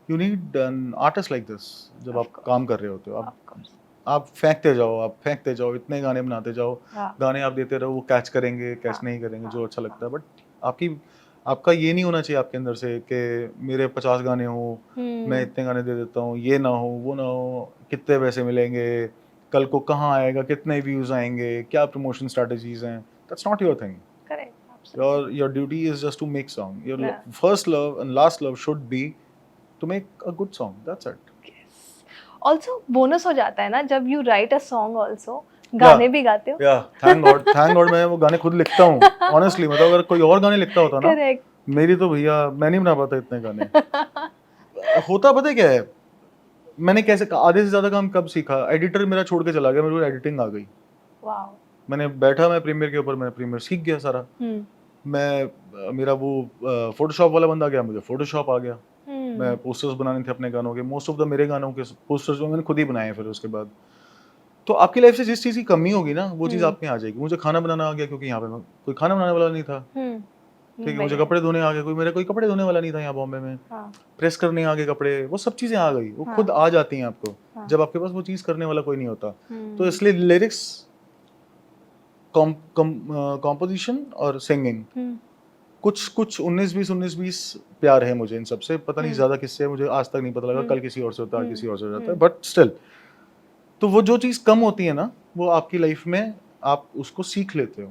you need an artist like this जब आप काम कर रहे होते हो। आप फेंकते जाओ, इतने गाने बनाते जाओ, गाने आप देते रहो, वो कैच करेंगे, कैच नहीं करेंगे, जो अच्छा लगता है। बट आपका ये नहीं होना चाहिए आपके अंदर से कि मेरे 50 गाने हो, मैं इतने गाने दे देता हूँ, ये ना हो, वो ना हो, कितने पैसे मिलेंगे, कल को कहाँ आएगा, कितने व्यूज आएंगे, क्या प्रमोशन स्ट्रेटजीज हैं। That's not your thing. Your duty is just to make song. Your first love and last love should be to make a good song. That's it. Also bonus हो जाता है ना जब you right a song also, गाने भी गाते हो। Thank God मैं वो गाने खुद लिखता हूँ ऑनेस्टली। मतलब अगर कोई और गाने लिखता होता ना, करेक्ट, मेरी तो भैया मैं नहीं बना पाता इतने गाने। होता पता है क्या है, मैंने कैसे आधे से ज्यादा काम कब सीखा, एडिटर मेरा छोड़ के चला गया, मेरे को एडिटिंग आ गई। वाओ। मैंने बैठा, मैं प्रीमियर के ऊपर, मैंने प्रीमियर सीख गया सारा। मेरा वो फोटोशॉप वाला बंदा गया, मुझे फोटोशॉप आ गया। मैं पोस्टर्स बनाने थे अपने गानों के, मोस्ट ऑफ द मेरे गानों के पोस्टर्स मैंने खुद ही बनाए। फिर उसके बाद तो आपकी लाइफ से जिस चीज़ की कमी होगी ना, वो चीज़ आप में आ जाएगी। मुझे खाना बनाना आ गया क्योंकि यहाँ पे कोई खाना बनाने वाला नहीं था। ठीक है, मुझे कपड़े धोने आ गए, कोई कपड़े धोने वाला नहीं था यहाँ बॉम्बे में। प्रेस करने आ गए कपड़े, वो सब चीज़ें आ गई, वो खुद आ जाती हैं आपको जब आपके पास वो चीज़ करने वाला कोई नहीं होता। तो इसलिए लिरिक्स, कॉम्पोजिशन और सिंगिंग, कुछ 19-20 प्यार है मुझे इन सबसे। पता नहीं ज्यादा किससे, मुझे आज तक नहीं पता लगा। कल किसी और से होता है, किसी और से हो जाता है, बट स्टिल। तो वो जो चीज कम होती है ना, वो आपकी लाइफ में आप उसको सीख लेते हो।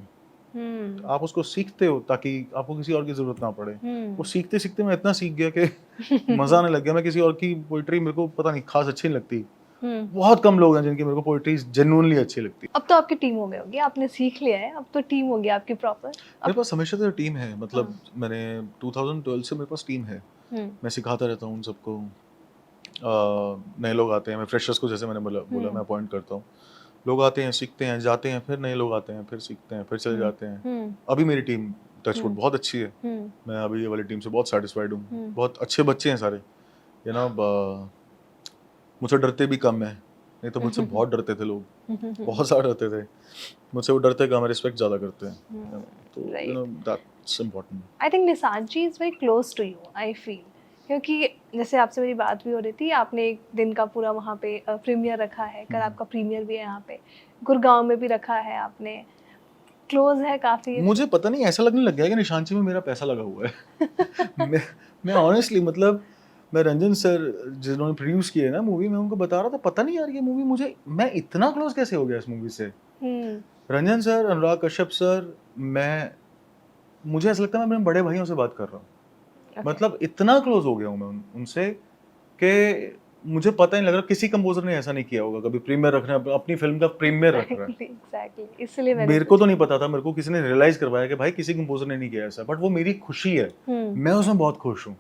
आप उसको सीखते हो ताकि आपको किसी और की जरूरत ना पड़े। वो सीखते सीखते मैं इतना सीख गया कि मजा आने लग गया। मैं किसी और की पोइट्री मेरे को पता नहीं खास अच्छी नहीं लगती। बहुत कम लोग हैं जिनकी मेरे को पोइट्री जेन्युइनली अच्छी लगती है। अब तो आपकी टीम हो गई होगी, आपने सीख लिया है, अब तो टीम हो गई आपकी प्रॉपर। मेरे पास हमेशा से टीम है, मतलब मैंने 2012 से मेरे पास टीम है। मैं सिखाता रहता हूँ उन सबको। नए लोग आते हैं, मैं फ्रेशर्स को जैसे मैंने बोला मैं अपॉइंट करता हूँ। लोग आते हैं, सीखते हैं, जाते हैं, फिर नए लोग आते हैं, फिर सीखते हैं, फिर चले जाते हैं। अभी मेरी टीम टचवुड बहुत अच्छी है। मैं अभी ये वाली टीम से बहुत सेटिस्फाइड हूँ। बहुत अच्छे बच्चे हैं सारे, यू नो। मुझसे डरते भी कम है, नहीं तो मुझसे बहुत डरते थे लोग, बहुत सारे डरते थे मुझसे। वो डरते कम है, रिस्पेक्ट ज़्यादा करते हैं। तो you know that's important. I think Nishant ji is very close to you, I feel, क्योंकि जैसे आपसे मेरी बात भी हो रही थी, आपने एक दिन का पूरा वहाँ पे प्रीमियर रखा है। कल आपका प्रीमियर भी है यहाँ पे, गुड़गांव में भी रखा है आपने। क्लोज है काफ़ी। मुझे पता नहीं ऐसा लगने लग गया कि निशांत जी में मेरा पैसा लगा हुआ है। मैं ऑनेस्टली, मतलब मैं रंजन सर जिन्होंने प्रोड्यूस किया है ना मूवी, मैं उनको बता रहा था पता नहीं यार ये मूवी मैं इतना क्लोज कैसे हो गया इस मूवी से। रंजन सर, अनुराग कश्यप सर, मुझे ऐसा लगता है मैं अपने बड़े भाइयों से बात कर रहा हूँ। मतलब इतना क्लोज हो गया हूँ मैं उनसे कि मुझे पता नहीं लग रहा किसी कंपोजर ने ऐसा नहीं किया होगा कभी। प्रीमियर रखना, अपनी फिल्म का प्रीमियर रख रहा है। Exactly. इसलिए मेरे को तो नहीं पता था, मेरे को किसी ने रियलाइज करवाया कि भाई किसी कंपोजर ने नहीं किया ऐसा। बट वो मेरी खुशी है, मैं उसमें बहुत खुश हूँ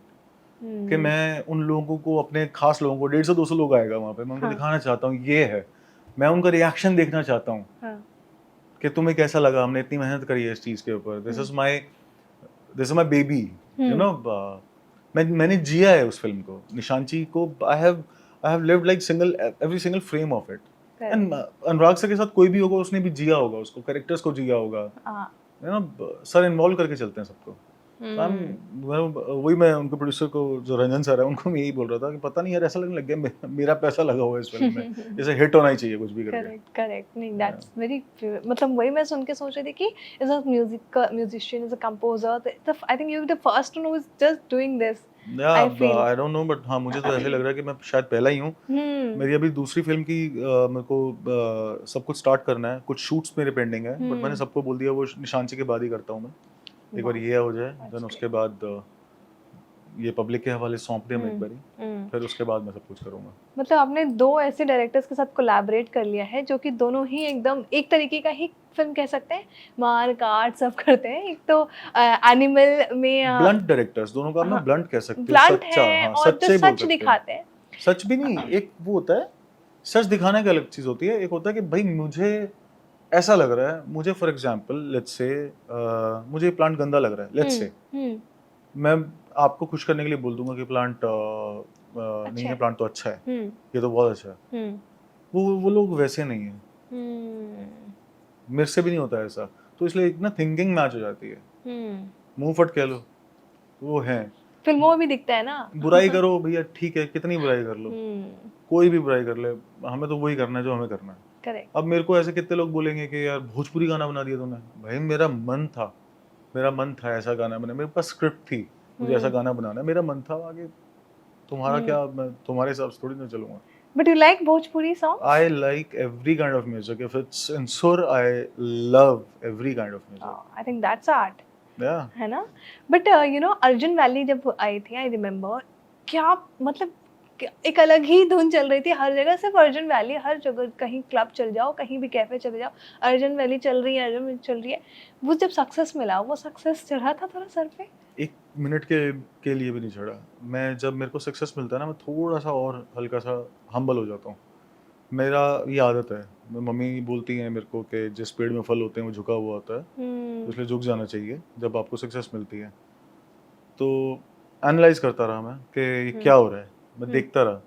कि मैं उन लोगों को, अपने खास लोगों को, 150-200 लोग आएगा वहाँ पे, मैं उनको दिखाना चाहता हूँ ये है। मैं उनका रिएक्शन देखना चाहता हूँ कि तुम्हें कैसा लगा, हमने इतनी मेहनत करी है इस चीज के ऊपर। This is my baby, you know. मैंने जिया है उस फिल्म को, निशांत जी को। I have lived like every single frame of it. And Anurag sir के साथ कोई भी होगा, उसने भी जिया होगा, उसको कैरेक्टर्स को जिया होगा, यू नो। सर इन्वॉल्व करके चलते हैं सबको। वही मैं उनके प्रोड्यूसर को, जो रंजन सर है, उनको मैं यही बोल रहा था कि पता नहीं यार ऐसा लगने लग गया मेरा पैसा लगा हुआ है इस फिल्म में। जैसे हिट होना ही चाहिए कुछ भी करके। करेक्ट। नहीं, दैट्स वेरी, मतलब वही मैं सुन के सोच रही थी कि as a musician, as a composer, I think you are the first one who is just doing this. I don't know, but हाँ मुझे तो ऐसे लग रहा है कि मैं शायद पहला ही हूँ। मेरी अभी दूसरी फिल्म की मेरे को सब कुछ स्टार्ट करना है, कुछ शूट्स मेरे पेंडिंग है, बट मैंने सबको बोल दिया वो निशांत जी के बाद ही करता हूँ मैं। एक बार ये हो जाए, देन उसके बाद ये पब्लिक के हवाले सौंप दिया मैं एक बारी, फिर उसके बाद मैं सब कुछ करूँगा। मतलब आपने 2 ऐसे डायरेक्टर्स के साथ कोलैबोरेट कर लिया है जो कि दोनों ही एकदम एक तरीके का ही फिल्म कह सकते हैं, मार काट सब करते हैं। एक तो एनिमल में ब्लंट डायरेक्टर्स, दोनों का आप ना हाँ, ब्लंट कह सकते हो, ब्लंट सच्चा, है हाँ, और जो सच्चे बोल सच सकते हैं। दिखाते हैं। सच भी नहीं, एक वो होता है सच दिखाने का अलग चीज होती है, एक होता है कि भाई मुझे ऐसा लग रहा है, मुझे फॉर एग्जांपल लेट्स से मुझे प्लांट गंदा लग रहा है, लेट्स से हम्म, मैं आपको खुश करने के लिए बोल दूंगा कि प्लांट नहीं अच्छा है, है। प्लांट तो अच्छा है, हम्म ये तो बहुत अच्छा है। हम्म वो लोग वैसे नहीं है, हम्म मेरे से भी नहीं होता ऐसा, तो इसलिए एक ना थिंकिंग मैच हो जाती है, हम्म मुंह फट कह लो, वो है। फिल्मों में भी दिखता है ना। बुराई करो भैया, ठीक है, कितनी बुराई कर लो, हम्म, कोई भी बुराई कर ले, हमें तो वही करना है जो हमें करना है। करेक्ट। अब मेरे को ऐसे कितने लोग बोलेंगे कि यार भोजपुरी गाना बना दिया तूने, भाई मेरा मन था ऐसा गाना बना, मेरे पास स्क्रिप्ट थी, मुझे ऐसा गाना बनाना है, मेरा मन था, आगे तुम्हारा क्या, मैं तुम्हारे हिसाब से थोड़ी ना चलूंगा। But you like Bhojpuri songs? I like every kind of music. If it's in sur, I love every kind of music. I think that's art, Yeah. है ना? But you no Arjun valley जब आई थी, आई रिमेम्बर, क्या मतलब एक अलग ही धुन चल रही थी हर जगह, सिर्फ अर्जुन वैली, हर जगह कहीं क्लब चल जाओ, कहीं भी कैफे चले जाओ, अर्जुन वैली चल रही है, अर्जुन वैली चल रही है। वो जब सक्सेस मिला, वो सक्सेस चढ़ा था थोड़ा सर पे? एक मिनट के लिए भी नहीं चढ़ा। मैं जब मेरे को सक्सेस मिलता है ना, मैं थोड़ा सा और हल्का सा हम्बल हो जाता हूँ। मेरा ये आदत है, मम्मी बोलती हैं मेरे को कि जिस पेड़ में फल होते हैं वो झुका हुआ होता है, तो इसलिए झुक जाना चाहिए जब आपको सक्सेस मिलती है। तो एनालाइज करता रहा मैं कि ये क्या हो रहा है, मैं देखता रहा,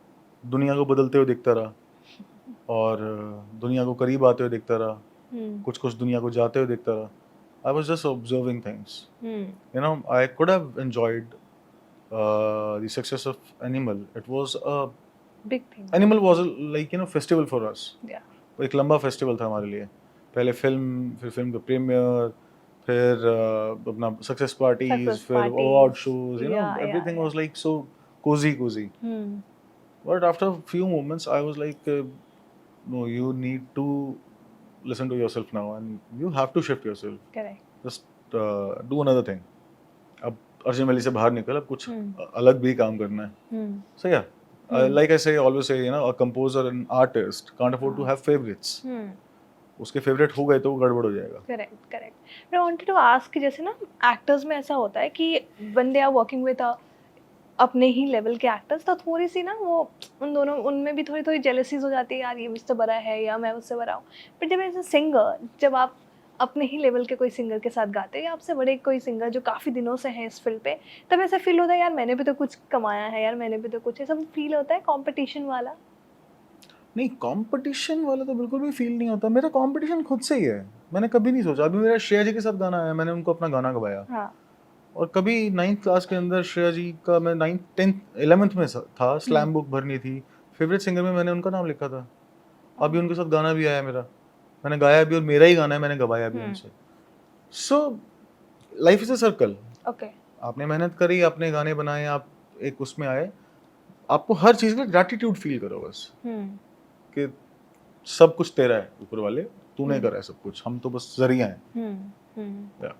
दुनिया को बदलते हुए देखता रहा, और दुनिया को करीब आते हुए देखता रहा, कुछ कुछ दुनिया को जाते हुए देखता रहा। I was just observing things. You know, I could have enjoyed the success of Animal. It was a big thing. Animal was like festival for us. या एक लंबा फेस्टिवल था हमारे लिए। पहले फिल्म, फिर फिल्म का प्रीमियर, फिर अपना सक्सेस पार्टीज, Success फिर parties. Award shows, Yeah, everything yeah. was like so cozy. But after a few moments, I was like, no, you need to listen to yourself now, and you have to shift yourself. Correct. Just do another thing. अब Arjun valley से बाहर निकल, अब कुछ अलग भी काम करना है। So yeah, like I always say, a composer and artist can't afford to have favorites. उसके फेवरेट हो गए तो वो गड़बड़ हो जाएगा। Correct correct. मैं वांटेड टू आस्क कि जैसे ना एक्टर्स में ऐसा होता है कि when they are working with अपने ही लेवल के एक्टर्स, तो थोड़ी सी ना वो उन दोनों उनमें भी थोड़ी थोड़ी जेलसीज हो जाती है, यार ये मुझसे बड़ा है या मैं उससे बड़ा हूँ। बट जब एज अ सिंगर, जब आप अपने ही लेवल के कोई सिंगर के साथ गाते हैं या आपसे बड़े कोई सिंगर जो काफ़ी दिनों से हैं इस फील्ड पे, तब ऐसा फील होता है यार मैंने भी तो कुछ कमाया है, यार मैंने भी तो कुछ, ऐसा फील होता है कॉम्पिटिशन वाला? नहीं, कंपटीशन वाला तो बिल्कुल भी फील नहीं होता। मेरा कंपटीशन खुद से ही है। मैंने कभी नहीं सोचा, अभी मेरा श्रेया जी के साथ गाना आया, मैंने उनको अपना गाना गवाया। हाँ। और कभी 9th क्लास के अंदर श्रेया जी का, मैं 9th 10th 11th में था, स्लैम बुक भरनी थी, फेवरेट सिंगर में मैंने उनका नाम लिखा था। अभी उनके साथ गाना भी आया मेरा, मैंने गाया भी, और मेरा ही गाना है, मैंने गवाया भी उनसे। So life is a circle. Okay. आपने मेहनत करी, आपने गाने बनाए, आप एक उसमें आए, आपको हर चीज़ का ग्रैटिट्यूड फील करो बस, कि सब कुछ तेरा है ऊपर वाले, तूने करा है सब कुछ, हम तो बस जरिया हैं।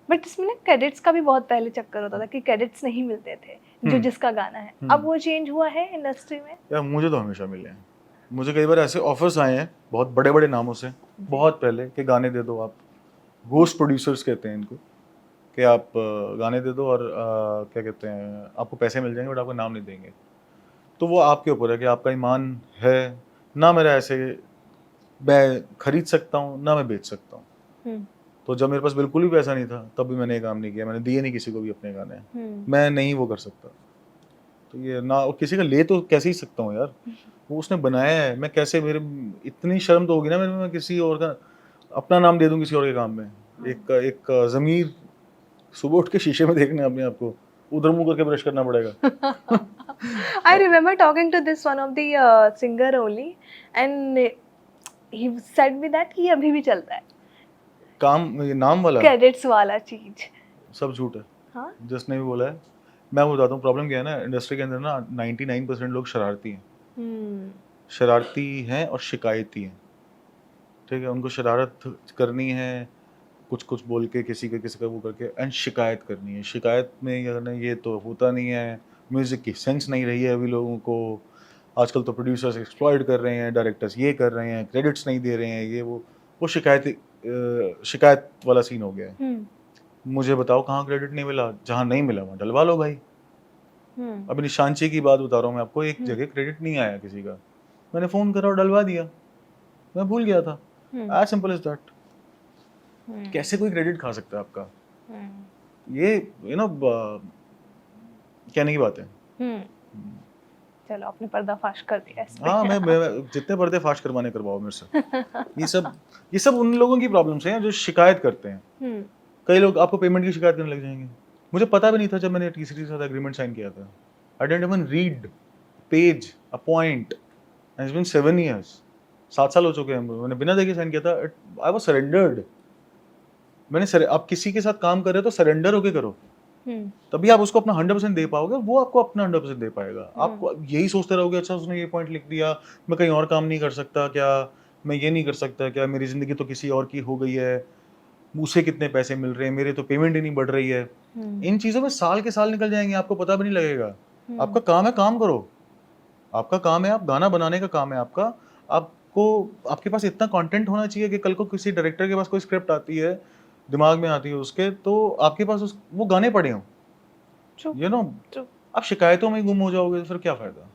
बट इसमें ना क्रेडिट्स का भी बहुत पहले चक्कर होता था कि क्रेडिट्स नहीं मिलते थे जो जिसका गाना है, अब वो चेंज हुआ है इंडस्ट्री में? यार मुझे तो हमेशा मिले हैं। मुझे कई बार ऐसे ऑफर्स आए हैं बहुत बड़े बड़े नामों से, बहुत पहले, कि गाने दे दो आप, घोस्ट प्रोड्यूसर्स कहते हैं इनको, कि आप गाने दे दो और क्या कहते हैं, आपको पैसे मिल जाएंगे बट आपका नाम नहीं देंगे। तो वो आपके ऊपर है कि आपका ईमान है ना। मेरा ऐसे, मैं खरीद सकता हूँ ना मैं बेच सकता हूँ। तो जब मेरे पास बिल्कुल भी पैसा नहीं था तब भी मैंने ये काम नहीं किया, मैंने दिए नहीं किसी को भी अपने गाने। मैं नहीं वो कर सकता, तो ये ना किसी का ले तो कैसे ही सकता हूँ यार, वो उसने बनाया है, मैं कैसे, मेरे इतनी शर्म तो होगी ना मेरे में, मैं किसी और का अपना नाम दे दूँ किसी और के काम में। एक ज़मीर सुबह उठ के शीशे में देखना अपने आप को, उधर मुंह करके ब्रश करना पड़ेगा। I remember talking to this one of the singer only, and he said me that कि अभी भी चलता है काम, ये नाम वाला क्रेडिट्स वाला चीज। सब झूठ है। हाँ? जिसने भी बोला है, मैं बताता हूँ प्रॉब्लम क्या है ना, इंडस्ट्री के अंदर ना 99% लोग शरारती हैं। शरारती हैं और शिकायती हैं, ठीक है। उनको शरारत करनी है, कुछ कुछ बोल के किसी का वो करके एंड शिकायत करनी है। शिकायत में ये तो होता नहीं है। म्यूजिक की सेंस नहीं रही है अभी लोगों को। आजकल तो प्रोड्यूसर्स एक्सप्लॉइट कर रहे हैं, डायरेक्टर्स ये कर रहे हैं, क्रेडिट्स नहीं दे रहे हैं, ये वो शिकायत वाला सीन हो गया है। मुझे बताओ कहाँ क्रेडिट नहीं मिला? जहाँ नहीं मिला वहाँ डलवा लो भाई। अभी निशांची की बात बता रहा हूँ मैं आपको, एक जगह क्रेडिट नहीं आया किसी का, मैंने फोन करा और डलवा दिया, मैं भूल गया था। As simple as that. कैसे कोई क्रेडिट खा सकता है आपका? ये कहने की बात है। चलो आपने पर्दाफाश कर दिया इस पे। हाँ, मैं जितने पर्दे फाश करवाने करवाओ मेरे से। ये सब उन लोगों की प्रॉब्लम्स हैं जो शिकायत करते हैं। कई लोग आपको पेमेंट की शिकायत करने लग जाएंगे। मुझे पता भी नहीं था जब मैंने टीसीटी के साथ एग्रीमेंट साइन किया था। I didn't even read page a point and it's been 7 years। 7 साल हो चुके हैं, मैंने बिना देखे साइन किया था। I was surrendered. आप किसी के साथ काम कर रहे हो तो सरेंडर होके करो, तभी आप उसको अपना 100% दे पाओगे, वो आपको अपना 100% दे पाएगा। आप यही सोचते रहोगे अच्छा उसने ये पॉइंट लिख दिया, मैं कहीं और काम नहीं कर सकता क्या, मैं ये नहीं कर सकता क्या, मेरी जिंदगी तो किसी और की हो गई है, उसे कितने पैसे मिल रहे हैं, मेरे तो पेमेंट ही नहीं बढ़ रही है। इन चीजों में साल के साल निकल जाएंगे, आपको पता भी नहीं लगेगा। आपका काम है काम करो, आपका काम है, आप गाना बनाने का काम है आपका। आपके पास इतना कंटेंट होना चाहिए कि कल को किसी डायरेक्टर के पास कोई स्क्रिप्ट आती है, दिमाग में आती है उसके, तो आपके पास वो गाने पड़े हों। आप शिकायतों में गुम हो जाओगे तो फिर क्या फायदा?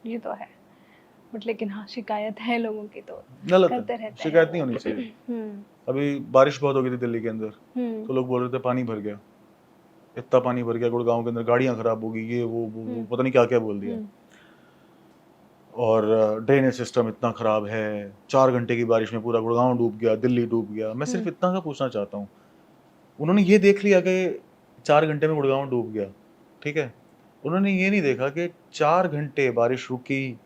ये तो है, बट लेकिन हाँ शिकायत है लोगों की तो गलत करते है, रहते शिकायत नहीं होनी चाहिए। अभी बारिश बहुत हो गई थी दिल्ली के अंदर, तो लोग बोल रहे थे पानी भर गया, इतना पानी भर गया गुड़गांव के अंदर, गाड़ियां खराब हो गई, ये वो पता नहीं क्या क्या बोल दिया। और ड्रेनेज सिस्टम इतना खराब है, 4 घंटे की बारिश में पूरा गुड़गांव डूब गया, दिल्ली डूब गया। मैं सिर्फ इतना सा पूछना चाहता हूँ, उन्होंने ये देख लिया कि 4 घंटे में गुड़गांव डूब गया, ठीक है, उन्होंने ये नहीं देखा कि 4 घंटे बारिश रुकी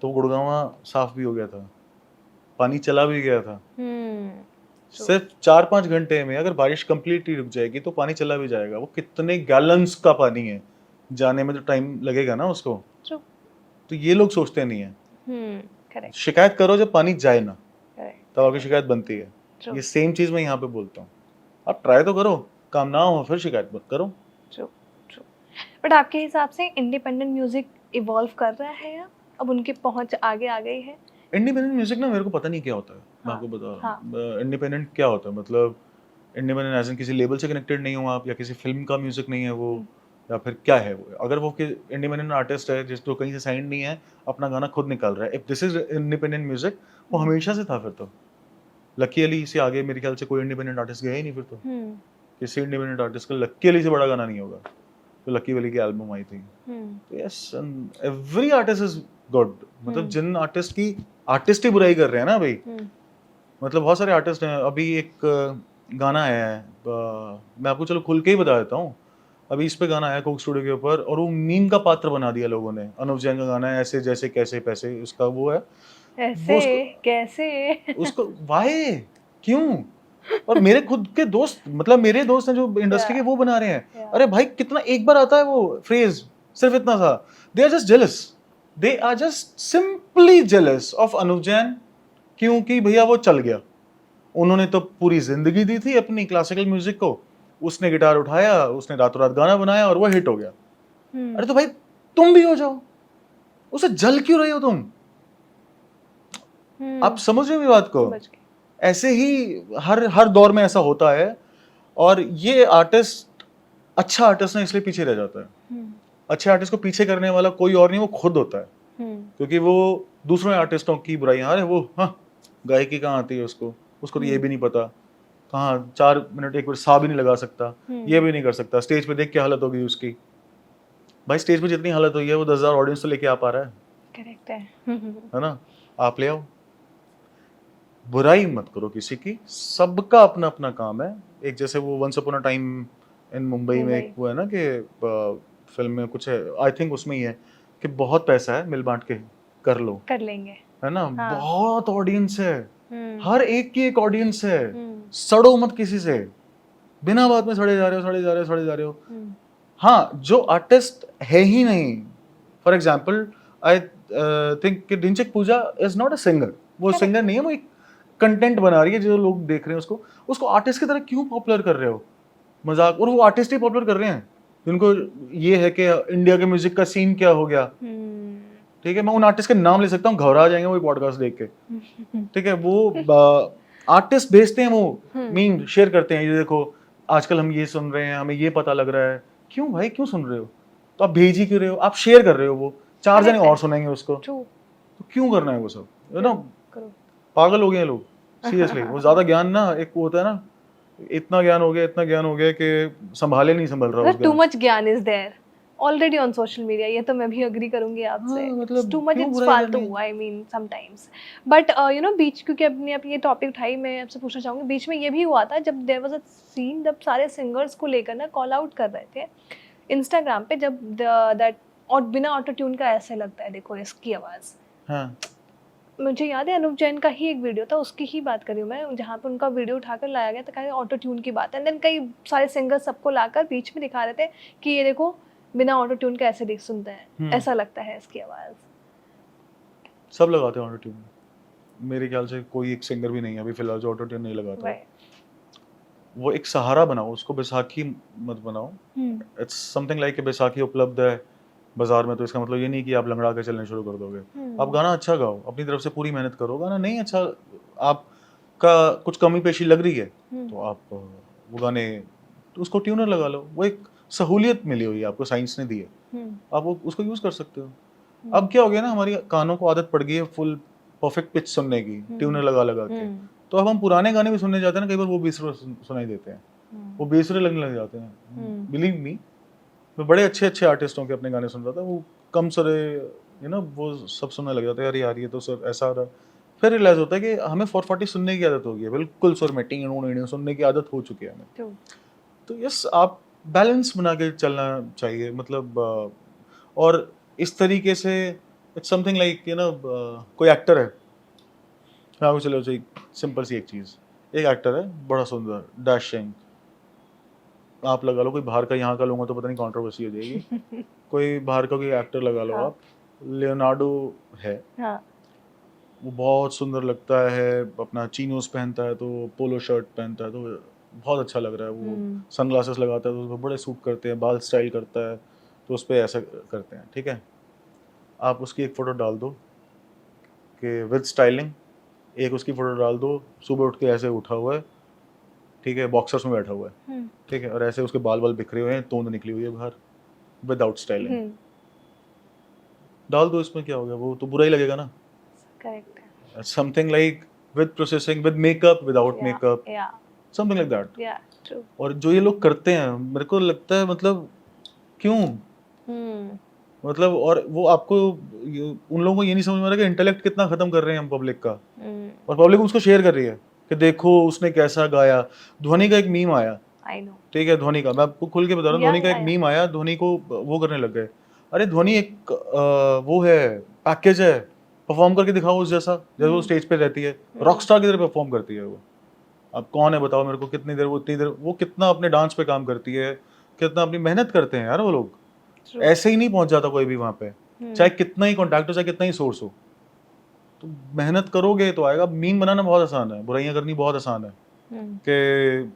तो गुड़गांव साफ भी हो गया था, पानी चला भी गया था। सिर्फ 4-5 घंटे में अगर बारिश कंप्लीटली रुक जाएगी तो पानी चला भी जाएगा। वो कितने गैलन्स का पानी है, जाने में तो टाइम लगेगा ना उसको। तो ये लोग सोचते नहीं है। शिकायत करो जब पानी जाए ना, तब आपकी शिकायत बनती है। ये सेम चीज मैं यहाँ पे बोलता हूँ, आप ट्राई तो करो, काम ना हो फिर शिकायत मत करो। बट आपके हिसाब से इंडिपेंडेंट म्यूजिक इवॉल्व कर रहा है या अब उनकी पहुंच आगे आ गई है? इंडिपेंडेंट म्यूजिक ना मेरे को पता नहीं क्या होता है। मैं आपको बता रहा हूँ इंडिपेंडेंट क्या होता है। मतलब इंडिपेंडेंट एज इन किसी लेबल से कनेक्टेड नहीं हो आप, या किसी फिल्म का म्यूजिक नहीं है वो, या फिर क्या है वो? अगर वो इंडिपेंडेंट आर्टिस्ट है जिसको कहीं से साइन नहीं है, अपना गाना खुद निकाल रहा है, if this is independent music, वो हमेशा से था। फिर तो लकी अली से आगे मेरे ख्याल से कोई इंडिपेंडेंट आर्टिस्ट गया ही नहीं। फिर तो किसी इंडिपेंडेंट आर्टिस्ट का लकी अली से बड़ा गाना नहीं होगा। तो लकी अली की एल्बम आई थी। तो yes, every artist is good. मतलब जिन आर्टिस्ट की आर्टिस्ट ही बुराई कर रहे हैं ना भाई, मतलब बहुत सारे आर्टिस्ट हैं। अभी एक गाना है, मैं आपको चलो खुल के ही बता देता हूँ। अभी इस पे गाना आया कोक स्टूडियो के ऊपर, और वो मीम का पात्र बना दिया लोगों ने। अनुव जैन का गाना है, ऐसे जैसे कैसे पैसे, उसका वो है ऐसे कैसे उसको वाहे क्यों। और मेरे खुद के दोस्त, मतलब मेरे दोस्त हैं जो इंडस्ट्री के, वो बना रहे हैं। अरे भाई कितना एक बार आता है वो फ्रेज, सिर्फ इतना सा। They are just jealous, they are just simply jealous of Anuv Jain, क्योंकि भैया वो चल गया। उन्होंने तो पूरी जिंदगी दी थी अपनी क्लासिकल म्यूजिक को, उसने गिटार उठाया, उसने रातों रात गाना बनाया और वो हिट हो गया। अरे तो भाई तुम भी हो जाओ, उसे जल क्यों रही हो तुम? आप समझ रहे हो बात को? ऐसे ही हर दौर में ऐसा होता है। और ये आर्टिस्ट, अच्छा आर्टिस्ट ना इसलिए पीछे रह जाता है। अच्छे आर्टिस्ट को पीछे करने वाला कोई और नहीं, वो खुद होता है। क्योंकि वो दूसरे आर्टिस्टों की बुराई, अरे वो गायकी कहाँ आती है उसको तो ये भी नहीं पता, कहाँ 4 मिनट एक बार सा भी नहीं लगा सकता, ये भी नहीं कर सकता। स्टेज पे देख क्या हालत होगी उसकी। भाई स्टेज पे जितनी हालत हुई है वो 10,000 ऑडियंस तो लेके आ पा रहा है। करेक्ट है ना? आप ले आओ। बुराई मत करो किसी की, सबका अपना अपना काम है। एक जैसे वो once upon a time in Mumbai में एक वो है ना कि फिल्म में कुछ है, आई थिंक उसमें ही है कि बहुत पैसा है, मिल बांट के कर लो, कर लेंगे, है ना? हाँ। बहुत ऑडियंस है, हर एक की एक ऑडियंस है। सड़ो मत किसी से, बिना बात में सड़े जा रहे हो। हाँ, जो आर्टिस्ट है ही नहीं, फॉर एग्जाम्पल आई थिंक कि ढिंचक पूजा इज नॉट अ सिंगर। वो सिंगर नहीं है, वो एक कंटेंट बना रही है जो लोग देख रहे हैं उसको आर्टिस्ट की तरह क्यों पॉपुलर कर रहे हो? मजाक, और वो आर्टिस्ट ही पॉपुलर कर रहे हैं जिनको ये है कि इंडिया के म्यूजिक का सीन क्या हो गया। ठीक है, मैं उन आर्टिस्ट के नाम ले सकता हूँ, घबरा जाएंगे वो पॉडकास्ट देख के। ठीक है, वो आर्टिस्ट भेजते हैं, वो मीम शेयर करते हैं, ये देखो आजकल हम ये सुन रहे हैं, हमें ये पता लग रहा है। क्यों भाई, क्यों सुन रहे हो? तो आप भेज ही क्यों रहे हो? आप शेयर कर रहे हो, वो 4 जने और सुनेंगे उसको, तो क्यों करना है वो सब? यू नो, पागल हो गए हैं लोग सीरियसली। वो ज्यादा ज्ञान ना, एक वो होता है ना, इतना ज्ञान हो गया कि संभाले नहीं संभल रहा। Too much gyaan is there already on social media, ये तो मैं भी अग्री करूंगी आपसे। मतलब टू मच इट्स फालतू, I mean sometimes. But you know, बीच, क्योंकि अपने आप ये टॉपिक उठाई, मैं आपसे पूछना चाहूंगी, बीच में ये भी हुआ था जब देयर वाज अ सीन, जब सारे सिंगर्स को लेकर ना कॉल आउट कर रहे थे इंस्टाग्राम पे, जब दैट और बिना ऑटो ट्यून का ऐसे लगता है, देखो इसकी आवाज। हाँ, मुझे याद है अनुप जैन का ही एक वीडियो था, उसकी ही बात कर रही हूँ मैं, जहाँ पे उनका वीडियो उठाकर लाया गया था, कहा ऑटो ट्यून की बात है। देन कई सारे सिंगर्स सबको लाकर बीच में दिखा रहे थे कि ये देखो बिना ऑटो ट्यून के ऐसे सुनते हैं, ऐसा लगता है इसकी आवाज। सब लगाते हैं ऑटो ट्यून, मेरे ख्याल से कोई एक सिंगर भी नहीं है अभी फिलहाल जो ऑटो ट्यून नहीं लगाता। वो एक सहारा बनाओ, उसको बैसाखी मत बनाओ। इट्स समथिंग लाइक बैसाखी उपलब्ध है बाजार में, तो इसका मतलब ये नहीं कि आप लंगड़ा के चलने शुरू कर दोगे। आप गाना अच्छा गाओ, अपनी तरफ से पूरी मेहनत करो। गाना नहीं अच्छा, आपका कुछ कमी पेशी लग रही है, तो आप वो गाने, तो उसको ट्यूनर लगा लो। वो एक सहूलियत मिली हुई है आपको, साइंस ने दी है, आप वो उसको यूज कर सकते हो। अब क्या हो गया ना, हमारी कानों को आदत पड़ गई है फुल परफेक्ट पिच सुनने की, ट्यूनर लगा लगा के। तो अब हम पुराने गाने भी सुनने जाते हैं ना, कई बार वो बेसुरे सुनाई देते हैं, वो बेसुरे लगने लग जाते हैं। बिलीव मी, मैं बड़े अच्छे अच्छे आर्टिस्टों के अपने गाने सुन रहा था, वो कम सुरे, यू नो, वो सब सुनने लग जाते हैं, अरे यार ये तो सर ऐसा आ रहा। फिर रियलाइज होता है कि हमें 440 सुनने की आदत हो गई है, बिल्कुल सुर में टिंग सुनने की आदत हो चुकी है हमें। तो यस, आप बैलेंस बना के चलना चाहिए, मतलब और इस तरीके से it's something like, you know, कोई एक्टर है, हाँ चलो सिंपल सी एक चीज़, एक एक्टर है बड़ा सुंदर डैशिंग, आप लगा लो कोई बाहर का, यहाँ का लूंगा तो पता नहीं कंट्रोवर्सी हो जाएगी। कोई बाहर का कोई एक्टर लगा लो, आप लियोनार्डो है, वो बहुत सुंदर लगता है, अपना चीनोस पहनता है तो पोलो शर्ट पहनता है तो बहुत अच्छा लग रहा है, वो सनग्लासेस लगाता है तो उसको बड़े सूट करते हैं, बाल स्टाइल करता है तो उस पर ऐसा करते हैं। ठीक है, आप उसकी एक फ़ोटो डाल दो कि विद स्टाइलिंग, एक उसकी फ़ोटो डाल दो सुबह उठ के ऐसे उठा हुआ है, ठीक है, बॉक्सर्स में बैठा हुआ है, ठीक है, और ऐसे उसके बाल बाल बिखरे हुए हैं, तोंद निकली हुई है बाहर, विदाउट स्टाइलिंग, डाल दो, इसमें क्या हो गया? वो तो बुरा ही लगेगा ना। करेक्ट है। Something like with processing, with makeup, without makeup, something like that. या ट्रू। और जो ये लोग करते हैं, मेरे को लगता है मतलब क्यों, मतलब, और वो आपको उन लोगों को ये नहीं समझ में आ रहा कि इंटेलेक्ट कितना खत्म कर रहे हैं हम पब्लिक का, और पब्लिक उसको शेयर कर रही है कि देखो उसने कैसा गाया। ध्वनि का एक मीम आया, ठीक है, ध्वनि का मैं आपको खुल के बता रहा हूँ, ध्वनि का एक मीम आया, ध्वनि को वो करने लग गए, अरे ध्वनि एक वो है, पैकेज है, परफॉर्म करके दिखाओ उस जैसा, जब वो स्टेज पे रहती है रॉकस्टार की तरह परफॉर्म करती है वो। अब कौन है बताओ मेरे को, कितनी देर वो, इतनी देर वो कितना अपने डांस पे काम करती है, कितना अपनी मेहनत करते हैं यार वो लोग। ऐसे ही नहीं पहुंच जाता कोई भी वहां पे, चाहे कितना ही कॉन्टैक्ट हो, चाहे कितना ही सोर्स हो, तो मेहनत करोगे तो आएगा। मीम बनाना बहुत आसान है, बुराइयां करनी बहुत आसान है कि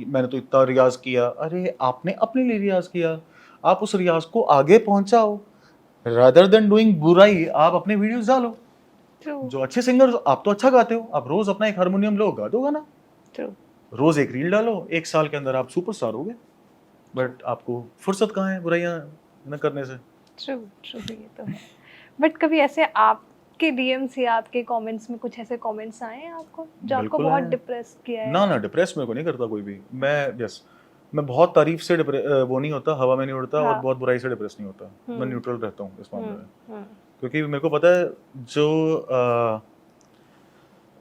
मैंने तो इतना रियाज किया। अरे आपने अपने लिए रियाज किया, आप उस रियाज को आगे पहुंचाओ, रादर देन डूइंग बुराई आप अपने वीडियोस डालो। जो अच्छे सिंगर, आप तो अच्छा गाते हो, आप रोज अपना एक हारमोनियम लो, गा दो गाना, रोज एक रील डालो, 1 साल के अंदर आप सुपरस्टार हो गए। बट आपको फुर्सत कहाँ है बुराइयां न करने से। ट्रू ट्रू, ये तो है। बट कभी ऐसे आपके डीएम्स या आपके कमेंट्स में कुछ ऐसे कमेंट्स आए हैं आपको जो आपको बहुत डिप्रेस किया है? ना डिप्रेस मेरे को नहीं करता कोई भी। मैं बहुत तारीफ से वो नहीं होता, हवा में नहीं उड़ता, और बहुत बुराई से डिप्रेस नहीं होता। मैं न्यूट्रल रहता हूँ इस मामले में, क्योंकि मेरे को पता है जो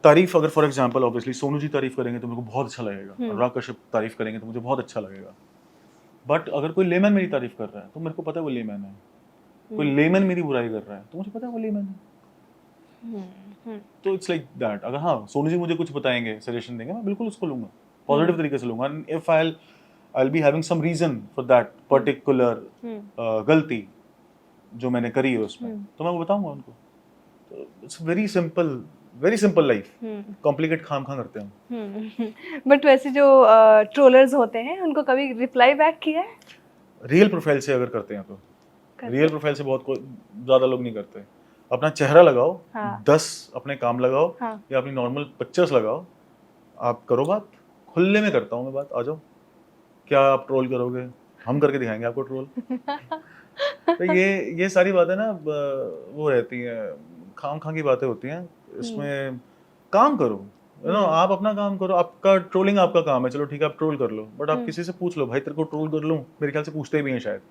तारीफ, अगर for example obviously Sonu ji तारीफ करेंगे तो मेरे को बहुत अच्छा लगेगा, अनुराग कश्यप तारीफ करेंगे तो मुझे बहुत अच्छा लगेगा। बट अगर कोई लेमैन मेरी तारीफ कर रहा है तो मेरे को पता है वो लेमैन है, कोई लेमैन मेरी बुराई कर रहा है तो मुझे पता है वो लेमैन है। तो इट्स लाइक दैट। अगर हाँ सोनू जी मुझे कुछ बताएंगे, सजेशन देंगे, मैं बिल्कुल उसको लूंगा, पॉजिटिव तरीके से लूंगा। If I will be having some reason for that particular गलती जो मैंने करी है उसमें, तो मैं वो बताऊंगा उनको। तो it's very simple very simple life, complicate खाम खा करते हैं हम। बट वैसे जो ट्रोलर्स होते हैं उनको कभी रिप्लाई बैक किया है? रियल प्रोफाइल से अगर करते हैं तो, रियल प्रोफाइल से बहुत ज़्यादा लोग नहीं करते। अपना चेहरा लगाओ, हाँ। 10 अपने काम लगाओ, हाँ। या अपनी नॉर्मल पिक्चर्स लगाओ, आप करो बात, खुले में करता हूँ मैं बात, आ जाओ। क्या आप ट्रोल करोगे, हम करके दिखाएंगे आपको ट्रोल। तो ये सारी बातें ना वो रहती हैं, खाम खा की बातें होती हैं, इसमें काम करो, आप अपना काम करो। आपका ट्रोलिंग आपका काम है, चलो ठीक है आप ट्रोल कर लो, बट आप किसी से पूछ लो, भाई तेरे को ट्रोल कर लूं, मेरे ख्याल से पूछते भी हैं शायद।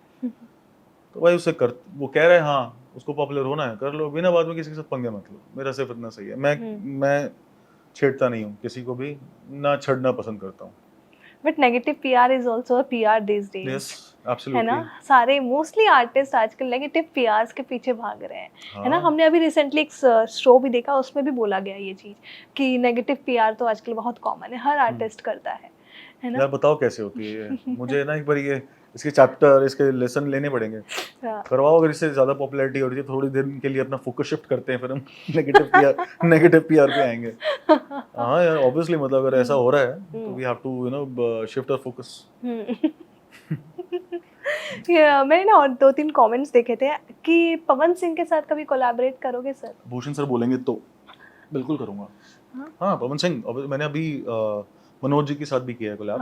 तो भाई उससे कर, वो कह रहे हैं हाँ उसको पॉपुलर होना है, कर लो, बिना बाद में किसी के साथ पंगे मत लो। मेरा सिर्फ इतना सही है, मैं छेड़ता नहीं हूँ किसी को भी, ना छेड़ना पसंद करता हूँ। But negative PR is also a PR this days. Yes है एब्सोल्युटली। ना, सारे मोस्टली आर्टिस्ट आजकल नेगेटिव पीआर्स के पीछे भाग रहे हैं। है ना, हाँ। हमने अभी रिसेंटली एक शो भी देखा, उसमें भी बोला गया ये चीज कि नेगेटिव पीआर तो आजकल बहुत कॉमन है, हर आर्टिस्ट करता है ना। यार बताओ कैसे होती है ये? मुझे ना एक बार ये इसके चैप्टर, इसके लेसन लेने पड़ेंगे। करवाओ, अगर इससे ज्यादा पॉपुलैरिटी हो रही है थोड़ी देर के लिए अपना फोकस शिफ्ट करते हैं, फिर हम नेगेटिव पीआर पे आएंगे। हाँ यार ऑब्वियसली, मतलब अगर ऐसा हो रहा है तो we have to shift our focus. मैंने ना और 2-3 कमेंट्स देखे थे कि पवन सिंह के साथ कभी कोलैबोरेट करोगे सर? भूषण सर बोलेंगे तो बिल्कुल करूंगा। हाँ पवन सिंह, मैंने अभी मनोज जी के साथ भी किया है कोलैब।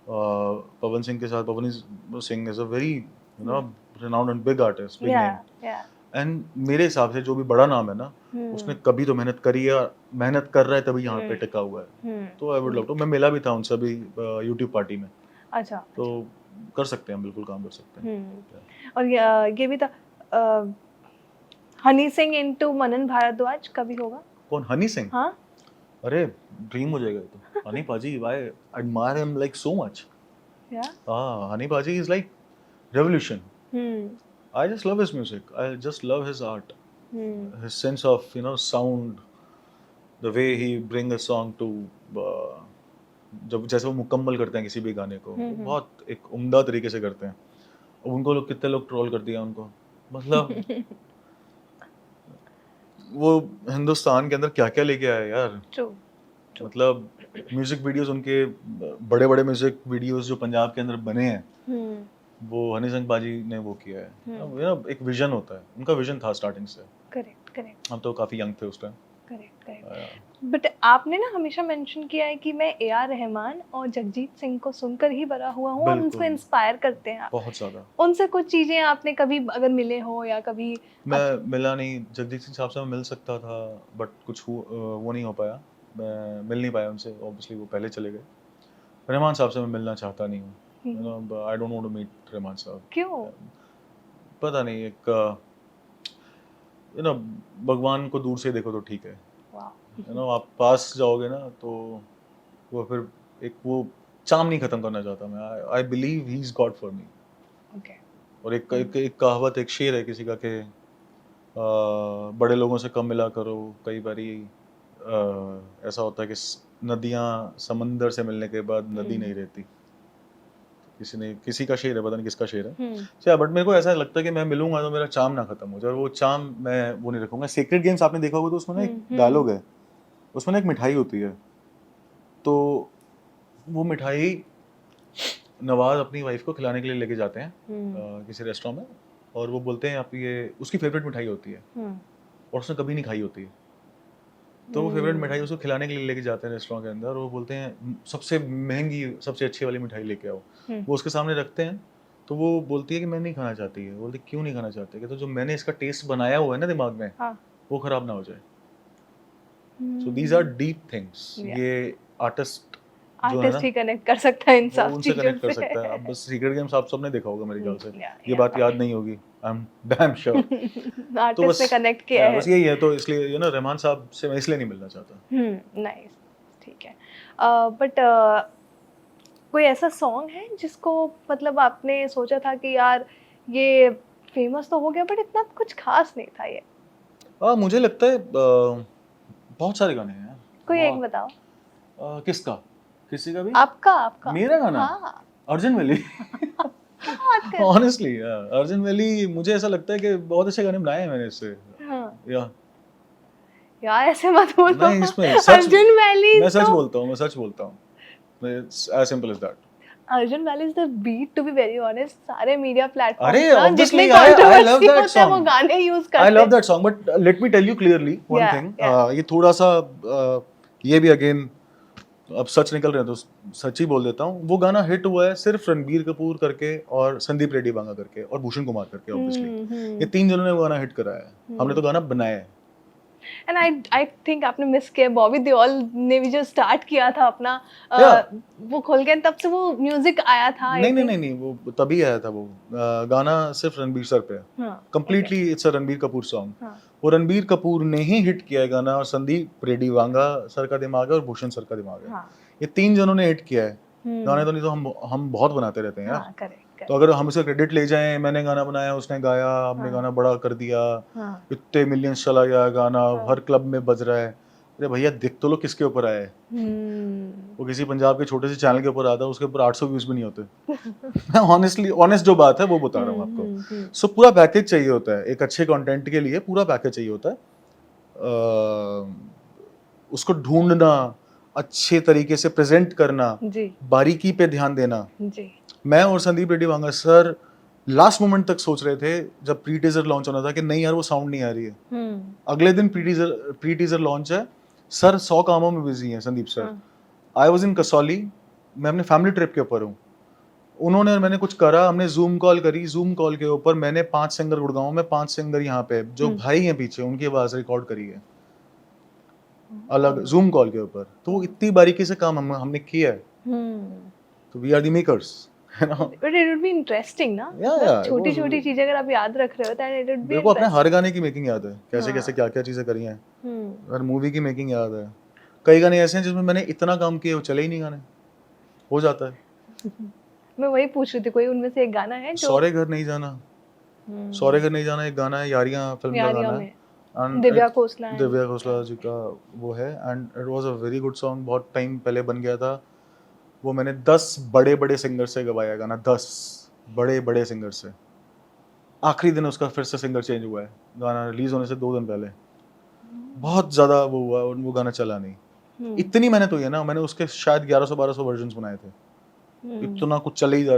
पवन सिंह के साथ, Pawan Singh is a very renowned and big artist, big name. And मेरे हिसाब से जो भी बड़ा नाम है ना, उसने कभी तो मेहनत करी है, मेहनत कर रहा है तभी यहाँ पे टिका हुआ है। तो आई वुड लव टू, मैं मिला भी था उनसे अभी यूट्यूब पार्टी में। अच्छा। तो कर सकते हैं, बिल्कुल काम कर सकते हैं। और ये भी था हनी सिंह इनटू मनन भारद्वाज, कभी होगा? कौन, हनी सिंह? हाँ, अरे ड्रीम हो जाएगा ये तो। Honey paaji, I admire him like so much. Honey paaji is like revolution. I just love his music. I just love his art. His sense of sound, the way he bring a song to जब जैसे वो मुकम्मल करते हैं किसी भी गाने को, वो बहुत एक उम्दा तरीके से करते हैं। अब उनको लोग, कितने लोग ट्रोल कर दिया उनको, मतलब वो हिंदुस्तान के अंदर क्या क्या लेके आए यार। True. मतलब म्यूजिक वीडियोस, उनके बड़े बड़े म्यूजिक वीडियोस जो पंजाब के अंदर बने हैं, वो हनी सिंह बाजी ने वो किया है। एक विजन होता है, उनका विजन था स्टार्टिंग से। करेक्ट। हम तो काफी यंग थे उस टाइम। करेक्ट। बट आपने ना हमेशा मेंशन किया है कि मैं ए.आर. रहमान और जगजीत सिंह को सुनकर ही बड़ा हुआ हूँ, और उनको इंस्पायर करते हैं आप बहुत ज्यादा। उनसे कुछ चीजें आपने कभी अगर मिले हो या कभी? मैं मिला नहीं, जगजीत सिंह साहब से मैं मिल सकता था, बट कुछ वो नहीं हो पाया, मैं मिल नहीं पाया उनसे। ऑब्वियसली वो पहले चले गए। रहमान साहब से मैं मिलना चाहता नहीं हूँ। I don't want to meet Rahman साहब। क्यों? पता नहीं, एक भगवान को दूर से देखो तो ठीक है, आप पास जाओगे ना तो वो फिर एक वो चाम नहीं खत्म करना चाहता मैं। I believe he is God for me. और एक कहावत, एक शेर है किसी का कि बड़े लोगों से कम मिला करो। कई बारी ऐसा होता है कि नदियाँ समंदर से मिलने के बाद नदी नहीं रहती। किसी का शेर है, पता नहीं किसका शेर है। बट मेरे को ऐसा लगता है कि मैं मिलूंगा तो मेरा चाम ना खत्म हो जाए, और वो चाम मैं वो नहीं रखूंगा। सीक्रेट गेम्स आपने देखा होगा, तो उसमें ना एक डायलॉग है, उसमें ना एक मिठाई होती है, तो वो मिठाई नवाज अपनी वाइफ को खिलाने के लिए लेके जाते हैं किसी रेस्टोरेंट में, और वो बोलते हैं आप ये उसकी फेवरेट मिठाई होती है, और उसने कभी नहीं खाई होती है। तो वो फेवरेट मिठाई उसको खिलाने के लिए लेके जाते हैं रेस्टोरेंट के अंदर, और वो बोलते हैं सबसे महंगी, सबसे अच्छी वाली मिठाई लेके आओ। वो उसके सामने रखते हैं, तो वो बोलती है कि मैं नहीं खाना चाहती है। बोलती क्यों नहीं खाना चाहती? कि तो जो मैंने इसका टेस्ट बनाया हुआ है ना दिमाग में, वो खराब ना हो जाए। So these are deep things. ये आर्टिस्ट ही कनेक्ट कर सकता है इन सब उनसे कनेक्ट कर सकता है। अब बस सीक्रेट गेम्स आप सबने देखा होगा मेरे ख्याल से, ये बात याद नहीं होगी, आई एम डैम श्योर। तो बस कनेक्ट किया है, बस यही है। तो इसलिए रहमान साहब से मैं इसलिए नहीं मिलना चाहता। नाइस, ठीक है। बट कोई ऐसा सॉन्ग है जिसको मतलब आपने सोचा था कि यार ये फेमस तो हो गया बट इतना कुछ खास नहीं था ये? मुझे लगता है बहुत सारे गाने हैं। कोई एक बताओ। किसका? किसी का भी? आपका मेरा गाना? Arjun valley. Honestly Arjun valley, मुझे ऐसा लगता है कि बहुत अच्छे गाने बनाए हैं मैंने इससे। यार ऐसे मत बोलो। नहीं इसमें सच, अर्जुन वैली मैं सच बोलता हूँ, मैं सच बोलता हूँ, it's as simple as that. Arjan Vailly is the beat, to be very honest. सारे मीडिया प्लेटफॉर्म्स अरे ना obviously जितने I love कंट्रोवर्सी that होते हैं वो song. गाने यूज I करते love हैं। that song, but let me tell you clearly one Yeah, thing. yeah. ये थोड़ा सा ये भी अगेन अब सच निकल रहे हैं तो सच ही बोल देता हूँ। वो गाना हिट हुआ है सिर्फ रणबीर कपूर करके और संदीप रेड्डी बांगा करके और भूषण कुमार करके ऑब्वियसली। ये 3 जनों ने वो गाना हिट कराया है, हमने तो गाना बनाया है। एंड आई थिंक आपने मिस किया, बॉबी देओल ने भी जो स्टार्ट किया था अपना Yeah. वो खोल के, तब से वो म्यूजिक आया था। नहीं वो तभी आया था। वो गाना सिर्फ रणबीर सर पे है, completely it's a Ranbir Kapoor song. वो रणबीर कपूर ने ही हिट किया है गाना और संदीप रेड्डी वांगा सर का दिमाग है और भूषण सर का दिमाग है। ये 3 जनों ने हिट किया है गाने, तो नहीं तो हम बहुत बनाते रहते हैं यार। करेक्ट। तो अगर हम इसे क्रेडिट ले जाएं, मैंने गाना बनाया उसने गाया, हमने गाना बड़ा कर दिया, इतने मिलियंस चला गया गाना, हर क्लब में बज रहा है। अरे भैया देख तो लो किसके ऊपर आया है। वो किसी पंजाब के छोटे से चैनल के ऊपर आता है, उसके ऊपर 800 व्यूज भी नहीं होते। मैं ऑनेस्ट जो बात है वो बता रहा हूँ आपको। सो पूरा पैकेज चाहिए होता है एक अच्छे कंटेंट के लिए, पूरा पैकेज चाहिए होता है। उसको ढूंढना, अच्छे तरीके से प्रेजेंट करना, बारीकी पे ध्यान देना। मैं और Sandeep Reddy Vanga sir last moment तक सोच रहे थे जब प्री टीजर लॉन्च होना था कि नहीं यार वो साउंड नहीं आ रही है। अगले दिन प्री टीजर लॉन्च है, सर 100 कामों में बिजी हैं Sandeep sir. I was in Kasauli, मैं अपने फैमिली ट्रिप के ऊपर हूँ। उन्होंने और मैंने कुछ करा, हमने जूम कॉल करी, जूम कॉल के ऊपर मैंने 5 सिंगर गुड़गांव में, 5 सिंगर यहाँ पे जो भाई हैं पीछे, उनकी आवाज रिकॉर्ड करी है अलग जूम कॉल के ऊपर। तो इतनी बारीकी से काम हमने किया है। तो वी आर द मेकर्स, है ना। But it would be interesting ना, छोटी-छोटी चीजें अगर आप याद रख रहे हो तो इट वुड बी। मेरे को अपने हर गाने की मेकिंग याद है, कैसे क्या चीजें करी हैं। हर मूवी की मेकिंग याद है। कई गाने ऐसे हैं जिसमें मैंने इतना काम किया वो चले ही नहीं गाने, हो जाता है। मैं वही पूछ रही थी, कोई उनमें से एक गाना है जो सौरे घर नहीं जाना, सौरे घर नहीं जाना एक गाना है, यारियां फिल्म का गाना है, दिव्या खोसला जी का वो है। And it was a very good song, बहुत टाइम पहले बन गया था वो। मैंने 10 बड़े सिंगर से गवाया गाना, 10 बड़े सिंगर से। आखिरी दिन उसका फिर से सिंगर चेंज हुआ है, गाना रिलीज होने से 2 दिन पहले। बहुत ज्यादा वो हुआ और वो गाना चला नहीं। इतनी मेहनत हुई है ना, मैंने उसके शायद 1100-1200 वर्जन्स बनाए थे। इतना कुछ चले ही जा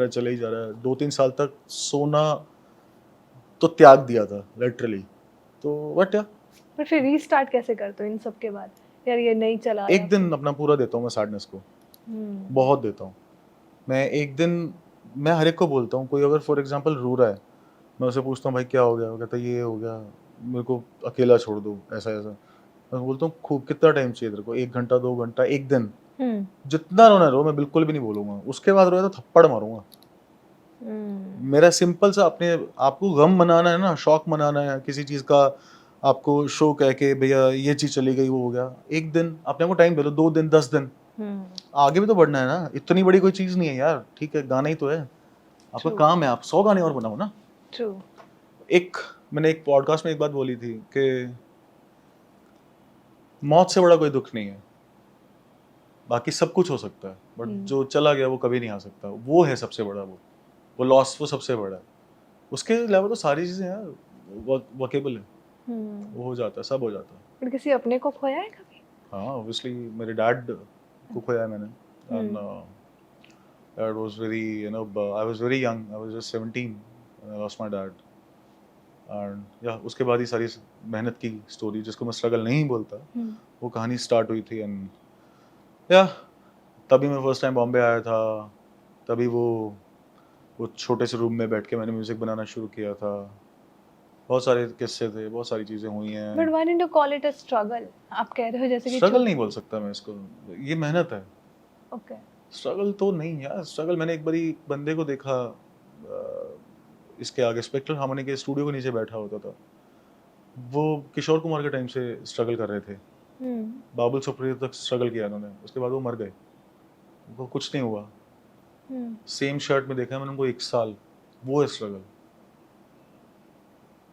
रहा है। 2-3 साल तक सोना तो त्याग दिया था लिटरली। तो बट पर फिर रीस्टार्ट कैसे करते हो इन सब के बाद? यार ये नहीं चला, एक दिन अपना पूरा देता हूँ मैं सैडनेस को, बहुत देता हूँ मैं। एक दिन मैं हर एक को बोलता हूँ, कोई अगर फॉर एग्जांपल रो रहा है, मैं उसे पूछता हूँ भाई क्या हो गया, वो कहता है ये हो गया, मेरे को अकेला छोड़ दो, ऐसा मैं बोलता हूँ खूब कितना टाइम चाहिए तेरे को, 1 घंटा 2 घंटा, एक दिन, जितना रोना रो, मैं बिल्कुल भी नहीं बोलूंगा। उसके बाद रोया तो थप्पड़ मारूंगा। मेरा सिंपल सा, अपने आपको गम मनाना है ना, शौक मनाना है किसी चीज का, आपको शो कह के भैया ये चीज चली गई वो हो गया, एक दिन अपने को टाइम दे लो, 2 दिन 10 दिन, आगे भी तो बढ़ना है ना। इतनी बड़ी कोई चीज नहीं है यार, ठीक है गाना ही तो है आपका काम है, आप 100 गाने और बनाओ ना। मैंने एक पॉडकास्ट में एक बात बोली थी कि मौत से बड़ा कोई दुख नहीं है, बाकी सब कुछ हो सकता है, बट जो चला गया वो कभी नहीं आ सकता, वो है सबसे बड़ा, वो लॉस वो सबसे बड़ा है। उसके अलावा तो सारी चीजें यार वर्केबल है, वो हो जाता है, सब हो जाता है। पर किसी अपने को खोया है कभी? हाँ ऑब्वियसली मेरे डैड को खोया है मैंने, and that was very, I was very young, I was just 17 when I lost my dad. and yeah, उसके बाद ही सारी मेहनत की स्टोरी, जिसको मैं स्ट्रगल नहीं बोलता, वो कहानी स्टार्ट हुई थी। एंड या तभी मैं फर्स्ट टाइम बॉम्बे आया था, तभी वो छोटे से रूम में बैठ के मैंने म्यूजिक बनाना शुरू किया था। बहुत सारे किस्से थे, बहुत सारी चीजें हुई हैं। But why didn't you call it a struggle? आप कह रहे हो जैसे कि स्ट्रगल नहीं बोल सकता मैं इसको, ये मेहनत है। Okay. स्ट्रगल तो नहीं यार, स्ट्रगल मैंने एक बारी बंदे को देखा, इसके आगे स्पेक्ट्रल हार्मनी के स्टूडियो के नीचे बैठा होता था, वो किशोर कुमार के टाइम से स्ट्रगल कर रहे थे, बाबुल सुप्रियो तक स्ट्रगल किया उन्होंने, उसके बाद वो मर गए, उनको कुछ नहीं हुआ। सेम शर्ट में देखा मैंने उनको 1 साल, वो है स्ट्रगल।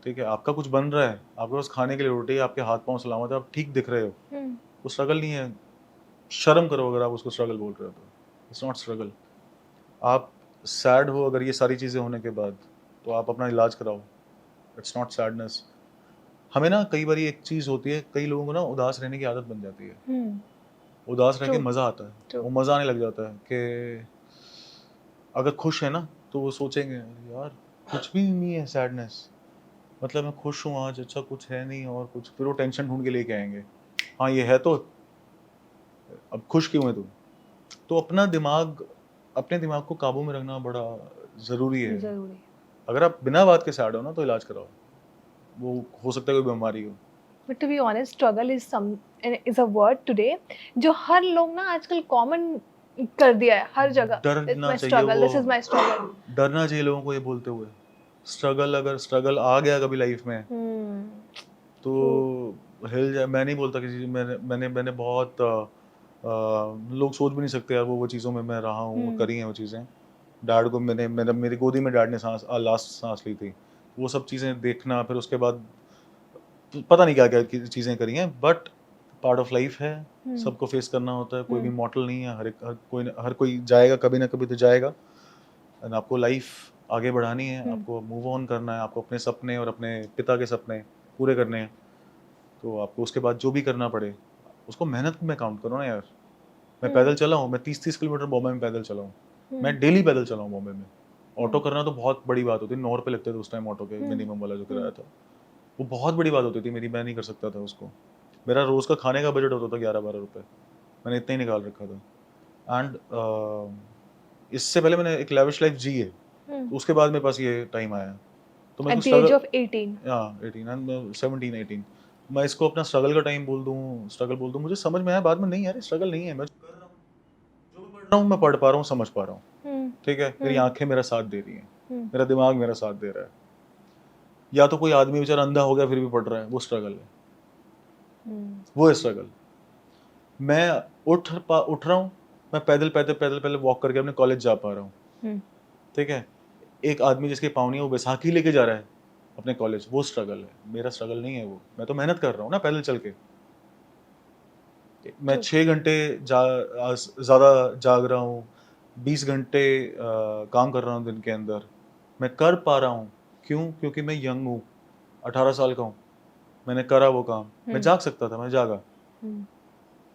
ठीक है, आपका कुछ बन रहा है, आपके पास खाने के लिए रोटी है, आपके हाथ पांव सलामत है, आप ठीक दिख रहे हो, वो स्ट्रगल नहीं है। शर्म करो अगर आप उसको स्ट्रगल बोल रहे हो तो, इट्स नॉट स्ट्रगल। आप सैड हो अगर ये सारी चीज़ें होने के बाद, तो आप अपना इलाज कराओ, इट्स नॉट सैडनेस। हमें ना कई बार एक चीज होती है, कई लोगों को ना उदास रहने की आदत बन जाती है। उदास रह के True. मजा आता है, True. वो मजा आने लग जाता है कि अगर खुश है ना तो वो सोचेंगे यार कुछ भी नहीं है सैडनेस, मतलब मैं खुश हूँ आज, अच्छा कुछ है नहीं और कुछ, फिर वो टेंशन ढूंढ के लेके आएंगे। हाँ ये है तो अब खुश क्यों है तू? तो अपने दिमाग को काबू में रखना बड़ा ज़रूरी है। जरूरी। अगर आप बिना बात के सैड हो ना तो इलाज कराओ, वो हो सकता है कोई बीमारी हो। But to be honest struggle is a word today जो हर लोग ना आजकल कॉमन कर दिया है हर जगह। इट्स डरना माय चाहिए, स्ट्रगल, वो दिस इज माय स्ट्रगल। डरना चाहिए लोगों को ये बोलते हुए। स्ट्रगल, अगर स्ट्रगल आ गया कभी लाइफ में तो हिल जाए। मैं नहीं बोलता किसी, मैंने बहुत लोग सोच भी नहीं सकते यार, वो चीज़ों में मैं रहा हूँ, करी हैं वो चीज़ें। डैड को मेरी गोदी में डैड ने लास्ट सांस ली थी, वो सब चीज़ें देखना, फिर उसके बाद पता नहीं क्या क्या चीज़ें करी हैं, बट पार्ट ऑफ लाइफ है, सबको फेस करना होता है, कोई भी मॉर्टल नहीं है, हर कोई जाएगा, कभी ना कभी तो जाएगा। एंड आपको लाइफ आगे बढ़ानी है, आपको मूव ऑन करना है, आपको अपने सपने और अपने पिता के सपने पूरे करने हैं, तो आपको उसके बाद जो भी करना पड़े उसको मेहनत में काउंट करो ना यार। मैं पैदल चला हूँ, मैं 30-30 किलोमीटर बॉम्बे में पैदल चला हूँ, मैं डेली पैदल चला हूँ बॉम्बे में। ऑटो करना तो बहुत बड़ी बात होती है, 9 रुपये लगते थे उस टाइम ऑटो के, मिनिमम वाला जो किराया था, वो बहुत बड़ी बात होती थी मेरी, मैं नहीं कर सकता था उसको। मेरा रोज़ का खाने का बजट होता था 11-12 रुपये, मैंने इतना ही निकाल रखा था। एंड इससे पहले मैंने एक लैविश लाइफ जी है, तो उसके बाद मेरे पास ये टाइम आया, तो मैं at the struggle, age of 18। हाँ 18 एंड 17-18, मैं इसको अपना स्ट्रगल का टाइम बोल दूँ, स्ट्रगल बोल दूँ, मुझे समझ में आया बाद में, नहीं यार स्ट्रगल नहीं है, मैं जो कर रहा हूँ, जो मैं पढ़ रहा हूँ, मैं पढ़ पा रहा हूँ, समझ पा रहा हूँ, ठीक है, मेरी आंखें मेरा साथ दे रही हैं, मेरा दिमाग मेरा साथ दे रहा है। या तो कोई आदमी बेचारा अंधा हो गया फिर भी पढ़ रहा है, वो स्ट्रगल है, वो है स्ट्रगल। मैं उठ रहा हूँ, मैं पैदल वॉक करके अपने कॉलेज जा पा रहा हूँ, ठीक है। एक आदमी जिसके पाँव नहीं है वो बैसाखी लेके जा रहा है अपने कॉलेज, वो स्ट्रगल है, मेरा स्ट्रगल नहीं है वो, मैं तो मेहनत कर रहा हूँ ना पैदल चल के। मैं 6 घंटे ज़्यादा जाग रहा हूँ, 20 घंटे काम कर रहा हूँ दिन के अंदर, मैं कर पा रहा हूँ, क्यों? क्योंकि मैं यंग हूँ, 18 साल का हूँ, मैंने करा वो काम, मैं जाग सकता था, मैं जागा।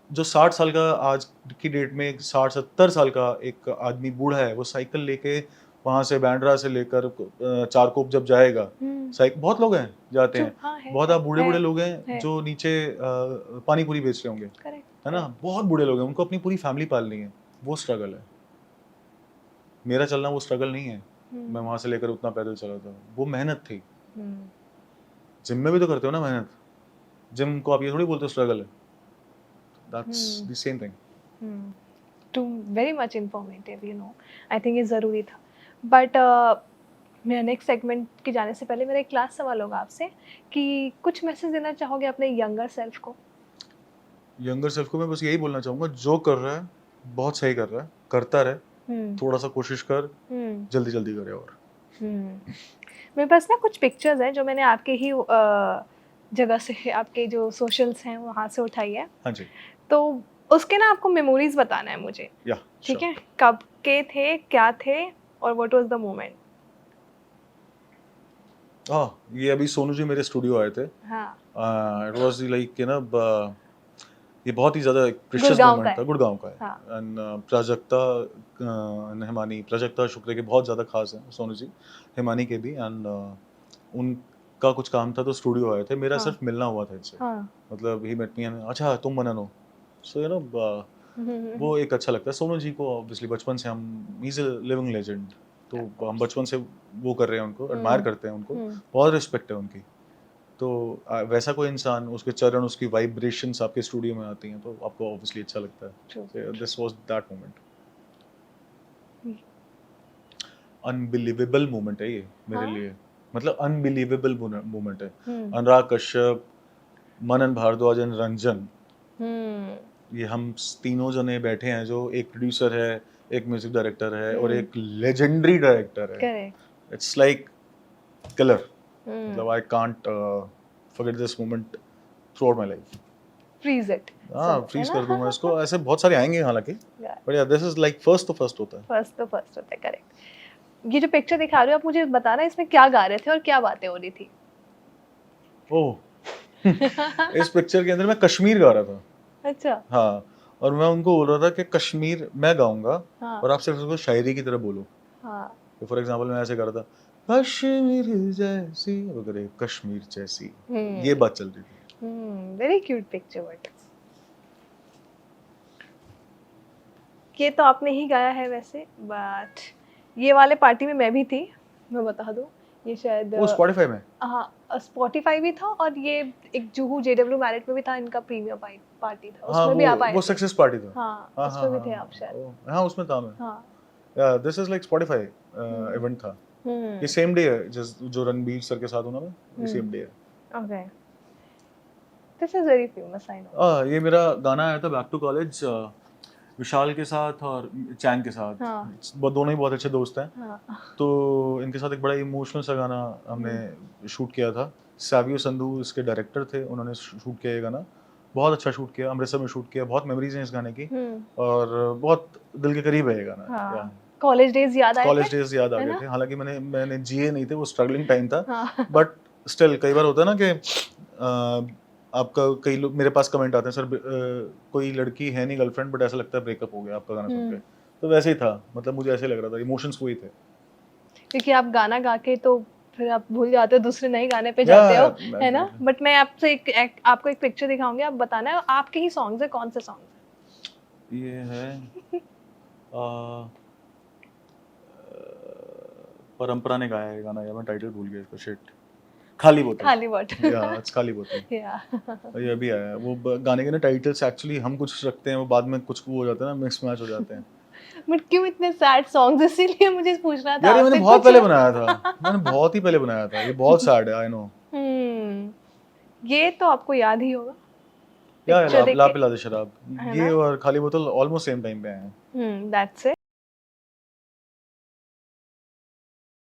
जो 60 साल का आज की डेट में 60-70 साल का एक आदमी बूढ़ा है, वो साइकिल लेके वहाँ से बैंड्रा से लेकर चारकोप जब जाएगा, बहुत लोग हैं जाते हैं, बहुत आप बूढ़े लोग हैं जो नीचे पानी पूरी बेच रहे होंगे, है ना, बहुत बूढ़े लोग हैं, उनको अपनी पूरी फैमिली पालनी है, वो स्ट्रगल है। मेरा चलना वो स्ट्रगल नहीं है, मैं वहाँ से लेकर उतना पैदल चला था, वो मेहनत थी। जिम में भी तो करते हो ना मेहनत, जिम को आप ये थोड़ी बोलते हो स्ट्रगल है, that's the same thing. Too very much informative, you know, I think ये ज़रूरी था। बट मेरा नेक्स्ट सेगमेंट के जाने से पहले मेरा एक क्लास सवाल होगा आपसे कि कुछ मैसेज देना चाहोगे अपने यंगर सेल्फ को? यंगर सेल्फ को मैं बस यही बोलना चाहूँगा, जो कर रहा है बहुत सही कर रहा है, करता रहे, थोड़ा सा कोशिश कर, जल्दी जल्दी करे। और मेरे पास ना कुछ पिक्चर्स हैं जो मैंने आपके ही जगह से, आपके जो सोशल्स हैं वहाँ से उठाई है। हाँ जी। तो उसके ना आपको मेमोरीज बताना है मुझे, ठीक है? कब के थे, क्या थे, और व्हाट वाज द मोमेंट? हाँ, ये अभी सोनू जी मेरे स्टूडियो आए थे। हाँ। इट वाज लाइक ये बहुत ही ज़्यादा प्रीशियस मोमेंट था, गुड़गांव का है। एंड प्राजक्ता शुक्रे के बहुत ज़्यादा खास हैं सोनू जी, हिमानी के भी। एंड उनका कुछ काम था तो स्टूडियो आए थे, मेरा सिर्फ मिलना हुआ था इनसे, मतलब ही मेट मी एंड अच्छा तुम मनन हो, सो यू नो वो एक अच्छा लगता है। सोनू जी को ऑब्वियसली बचपन से हम, he is a living legend, तो हम बचपन से वो कर रहे हैं, उनको एडमायर करते हैं, उनको बहुत रिस्पेक्ट है उनकी। तो वैसा कोई इंसान, उसके चरण, उसकी वाइब्रेशंस आपके स्टूडियो में आती हैं तो आपको ऑब्वियसली अच्छा लगता है। This was that moment, unbelievable moment है ये मेरे लिए, मतलब अनबिलीवेबल मोमेंट है। अनुराग कश्यप, मनन भारद्वाज एंड रंजन, ये हम तीनों जने बैठे हैं, जो एक प्रोड्यूसर है, एक म्यूजिक डायरेक्टर है और एक लेजेंडरी डायरेक्टर है। इट्स लाइक किलर, मतलब I can't forget this moment throughout my life. Freeze it. हाँ, फ्रीज कर दूंगा इसको, ऐसे बहुत सारे आएंगे हालांकि, बट यार दिस इज लाइक फर्स्ट होता है। फर्स्ट होता है, करेक्ट। ये जो पिक्चर दिखा रहे हो आप, मुझे बताना इसमें क्या गा रहे थे और क्या बातें हो रही थी? ओह, इस पिक्चर के अंदर मैं कश्मीर गा रहा था। अच्छा। हाँ, और मैं उनको बोल रहा था कि कश्मीर मैं गाऊंगा हाँ और आप सिर्फ उसको शायरी की तरह बोलो। हाँ। तो फॉर एग्जांपल मैं ऐसे कर रहा था, कश्मीर जैसी, वो करे कश्मीर जैसी, ये बात चल रही थी। Very cute picture. बट ये तो आपने ही गाया है वैसे, बट ये वाले पार्टी में मैं भी थी, मैं बता दूं। ये शायद वो स्पॉटिफाई में। हाँ स्पॉटिफाई भी था, और ये एक जुहू JW मैरिट में भी था, इनका प्रीमियर पार्टी था, हाँ, उसमें भी आप आए वो थे। सक्सेस पार्टी था। हाँ हाँ उसमें भी थे आप शायद। हाँ, उसमें था मैं। हाँ। This is like Spotify event था। ये सेम डे है जो रणबीर सर के साथ हूँ ना मैं, ये सेम डे है। Okay, this is very famous, I know. ये मेरा गाना आया था बैक टू कॉलेज, विशाल के साथ और चैंग के साथ। हाँ। दोनों ही बहुत अच्छे दोस्त हैं। हाँ। तो इनके साथ एक बड़ा इमोशनल सा गाना हमने शूट किया था। सावियो संधू इसके डायरेक्टर थे, उन्होंने शूट किया ये गाना, बहुत अच्छा शूट किया, अमृतसर में शूट किया। बहुत मेमोरीज हैं इस गाने की, और बहुत दिल के करीब है ये गाना। हाँ। कॉलेज डेज याद आए थे? कॉलेज डेज याद आ गए थे। हालांकि मैंने जिए नहीं थे, वो स्ट्रगलिंग टाइम था, बट स्टिल कई बार होता है ना कि आपका कई लोग मेरे पास कमेंट आते हैं, सर कोई लड़की है नहीं गर्लफ्रेंड, बट ऐसा लगता है ब्रेकअप हो गया आपका गाना सुन के। तो वैसे ही था, मतलब मुझे ऐसे लग रहा था, इमोशंस वही थे। क्योंकि आप गाना गा के तो फिर आप भूल जाते हो, दूसरे नए गाने पे जाते हो, है ना। बट मैं आपसे आपको एक पिक्चर दिखाऊंगी, आप बताना है आपके ही सॉन्ग्स है, कौन से सॉन्ग ये है परंपरा ने गाया है गाना, या मैं टाइटल भूल गया इसका, शिट। खाली बोतल। खाली बोतल। या इट्स खाली बोतल। या ये अभी आया है। वो गाने के ना टाइटल्स एक्चुअली हम कुछ रखते हैं, वो बाद में कुछ वो हो जाता है ना, मिक्स मैच हो जाते हैं। बट क्यों इतने सैड सॉन्ग्स, इसीलिए मुझे पूछना था यार ये मैंने आपसे बहुत कुछ। पहले बनाया था, मैंने बहुत ही पहले बनाया था, ये बहुत सैड है, आई नो। ये तो आपको याद ही होगा। या पिक्चर ला देख ला के। पिला दे शराब, है ये ना? और खाली बोतल ऑलमोस्ट सेम टाइम पे आए हैं। That's it.